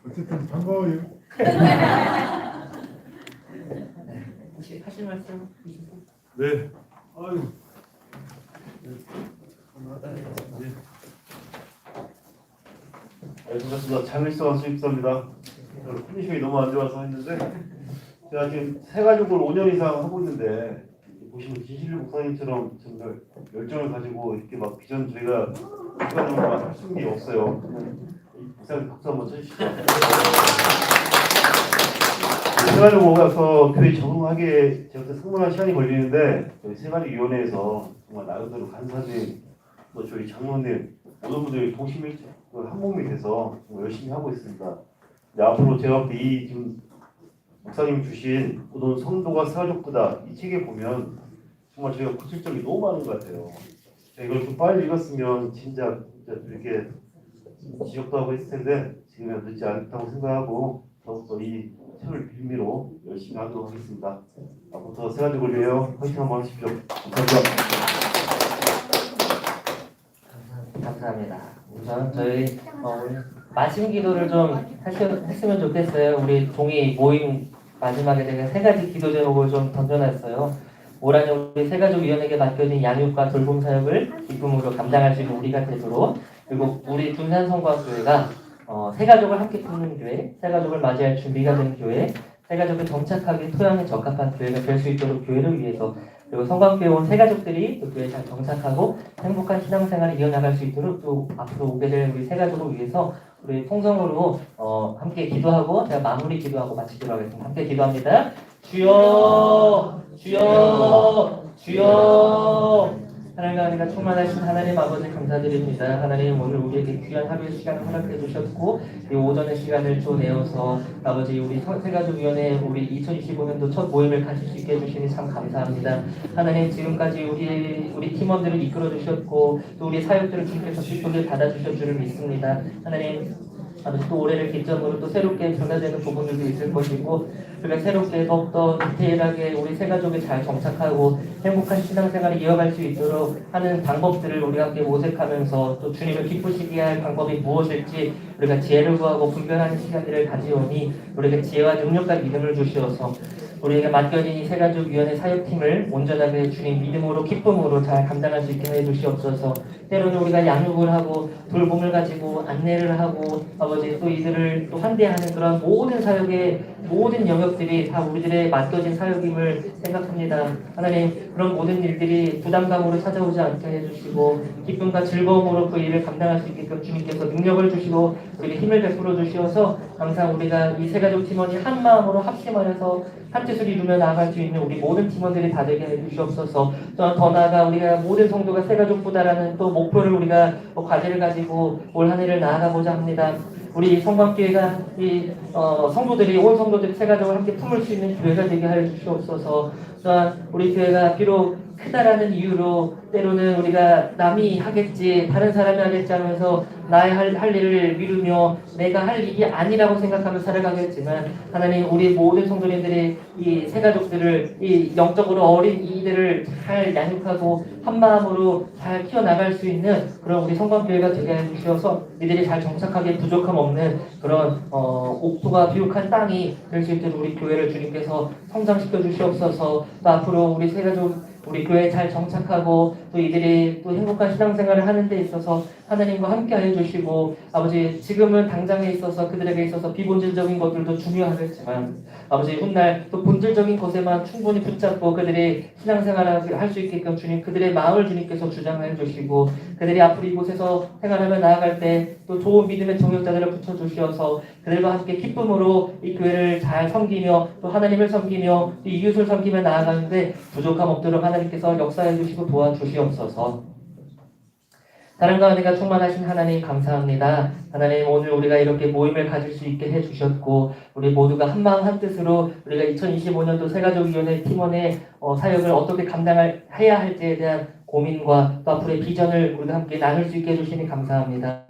어쨌든 반가워요. 혹시 하실 말씀 있으세요? 네. 아유. 반갑습니다. 장일성 수입사입니다. 컨디션이 너무 안 좋아서 했는데 제가 지금 새가족을 5년 이상 하고 있는데 보시면 진실리 목사님처럼 정말 열정을 가지고 이렇게 막 비전 저희가 새가족만 할 수 있는 게 없어요. 목사님 박수 한번 쳐주시죠. 새가족 오가서 교회 적응하기에 제가 상당한 시간이 걸리는데 저희 새가족위원회에서 정말 나름대로 간사님 또 저희 장로님 모든 분들이 동심일체 한 몸이 돼서 열심히 하고 있습니다. 근데 앞으로 제가 볼 때 이 지금 목사님 주신 모든 성도가 새가족보다 이 책에 보면 정말 저희가 고칠 점이 너무 많은 것 같아요. 제가 이걸 좀 빨리 읽었으면 진짜 이렇게 지적도 하고 했을 텐데 지금은 늦지 않다고 생각하고 더욱더 이 책을 빌미로 열심히 하도록 하겠습니다. 앞으로 새가족을 위하여 화이팅 한번 하십시오. 감사합니다. 감사합니다. 우선 저희 마침 기도를 좀 했으면 좋겠어요. 우리 종이 모임 마지막에 제가 3가지 기도 제목을 좀 던져놨어요. 올 한 해 우리 새가족위원회에게 맡겨진 양육과 돌봄 사역을 기쁨으로 감당할 수 있는 우리가 되도록, 그리고 우리 군산성과교회가 새가족을 함께 품는 교회, 새가족을 맞이할 준비가 된 교회, 새가족을 정착하기 토양에 적합한 교회가 될 수 있도록 교회를 위해서, 그리고 성광교회 온 새가족들이 또 교회에 잘 정착하고 행복한 신앙생활을 이어나갈 수 있도록 또 앞으로 오게 될 우리 새가족을 위해서 우리 통성으로 함께 기도하고 제가 마무리 기도하고 마치도록 하겠습니다. 함께 기도합니다. 주여 주여 주여. 하나님과 하나님과 충만하신 하나님 아버지 감사드립니다. 하나님 오늘 우리에게 귀한 하루의 시간을 허락해 주셨고 이 오전의 시간을 또 내어서 아버지 우리 새가족위원회 우리 2025년도 첫 모임을 가질 수 있게 해주시니 참 감사합니다. 하나님 지금까지 우리 팀원들을 이끌어 주셨고 또 우리 사역들을 주님께서 기쁘게 받아주실 줄을 믿습니다. 하나님 아버지 또 올해를 기점으로 또 새롭게 변화되는 부분들도 있을 것이고 우리가 새롭게 더욱더 디테일하게 우리 새가족이 잘 정착하고 행복한 신앙생활을 이어갈 수 있도록 하는 방법들을 우리가 함께 모색하면서 또 주님을 기쁘시게 할 방법이 무엇일지 우리가 지혜를 구하고 분별하는 시간들을 가지오니 우리에게 지혜와 능력과 믿음을 주시어서 우리에게 맡겨진 이 새가족위원회 사역팀을 온전하게 주님 믿음으로 기쁨으로 잘 감당할 수 있게 해주시옵소서. 때로는 우리가 양육을 하고 돌봄을 가지고 안내를 하고 아버지 또 이들을 또 환대하는 그런 모든 사역의 모든 영역들이 다 우리들의 맡겨진 사역임을 생각합니다. 하나님 그런 모든 일들이 부담감으로 찾아오지 않게 해주시고 기쁨과 즐거움으로 그 일을 감당할 수 있게끔 주님께서 능력을 주시고 우리에게 힘을 베풀어 주시어서 항상 우리가 이 새가족 팀원이 한 마음으로 합심하여서 한 뜻을 이루며 나아갈 수 있는 우리 모든 팀원들이 다 되게 해주시옵소서. 또한 더 나아가 우리가 모든 성도가 새가족보다라는 또 목표를 우리가 과제를 가지고 올 한 해를 나아가고자 합니다. 우리 성광교회가 이 성도들이 온 성도들이 새가족을 함께 품을 수 있는 교회가 되게 하여 주시옵소서. 또한 우리 교회가 비록 크다라는 이유로 때로는 우리가 남이 하겠지 다른 사람이 하겠지 하면서 나의 할 일을 미루며 내가 할 일이 아니라고 생각하며 살아가겠지만 하나님 우리 모든 성도님들이 이 새가족들을 이 영적으로 어린 이들을 잘 양육하고 한마음으로 잘 키워나갈 수 있는 그런 우리 성광교회가 되게 해주셔서 이들이 잘 정착하게 부족함 없는 그런 옥토가 비옥한 땅이 될 수 있도록 우리 교회를 주님께서 성장시켜 주시옵소서. 또 앞으로 우리 새가족 우리 교회에 잘 정착하고 또 이들이 또 행복한 신앙생활을 하는 데 있어서 하나님과 함께 하여 주시고 아버지 지금은 당장에 있어서 그들에게 있어서 비본질적인 것들도 중요하겠지만 아버지 훗날 또 본질적인 것에만 충분히 붙잡고 그들이 신앙생활을 할 수 있게끔 주님 그들의 마음을 주님께서 주장해 주시고 그들이 앞으로 이곳에서 생활하며 나아갈 때 또 좋은 믿음의 동역자들을 붙여주시어서 그들과 함께 기쁨으로 이 교회를 잘 섬기며 또 하나님을 섬기며 또 이웃을 섬기며 나아가는데 부족함 없도록 하나님께서 역사해 주시고 도와주시옵소서. 사랑과 은혜가 충만하신 하나님 감사합니다. 하나님 오늘 우리가 이렇게 모임을 가질 수 있게 해주셨고 우리 모두가 한마음 한뜻으로 우리가 2025년도 새가족위원회 팀원의 사역을 어떻게 감당해야 할지에 대한 고민과 또 앞으로의 비전을 우리가 함께 나눌 수 있게 해주시니 감사합니다.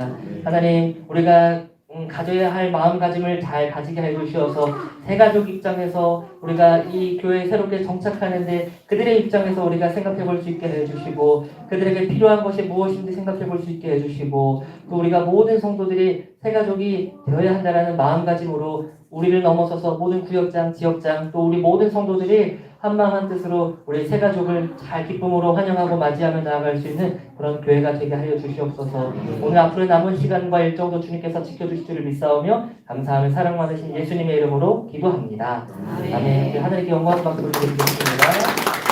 하나님 우리가 가져야 할 마음가짐을 잘 가지게 해주시어서 새가족 입장에서 우리가 이 교회에 새롭게 정착하는데 그들의 입장에서 우리가 생각해 볼 수 있게 해주시고 그들에게 필요한 것이 무엇인지 생각해 볼 수 있게 해주시고 또 우리가 모든 성도들이 새가족이 되어야 한다는 마음가짐으로 우리를 넘어서서 모든 구역장, 지역장 또 우리 모든 성도들이 한마음 한뜻으로 우리 새가족을 잘 기쁨으로 환영하고 맞이하며 나아갈 수 있는 그런 교회가 되게 하여 주시옵소서. 오늘 앞으로 남은 시간과 일정도 주님께서 지켜주실 줄을 믿사오며 감사하며 사랑 많으신 예수님의 이름으로 기도합니다. 아멘. 하나님께 영광 받도록 드리겠습니다.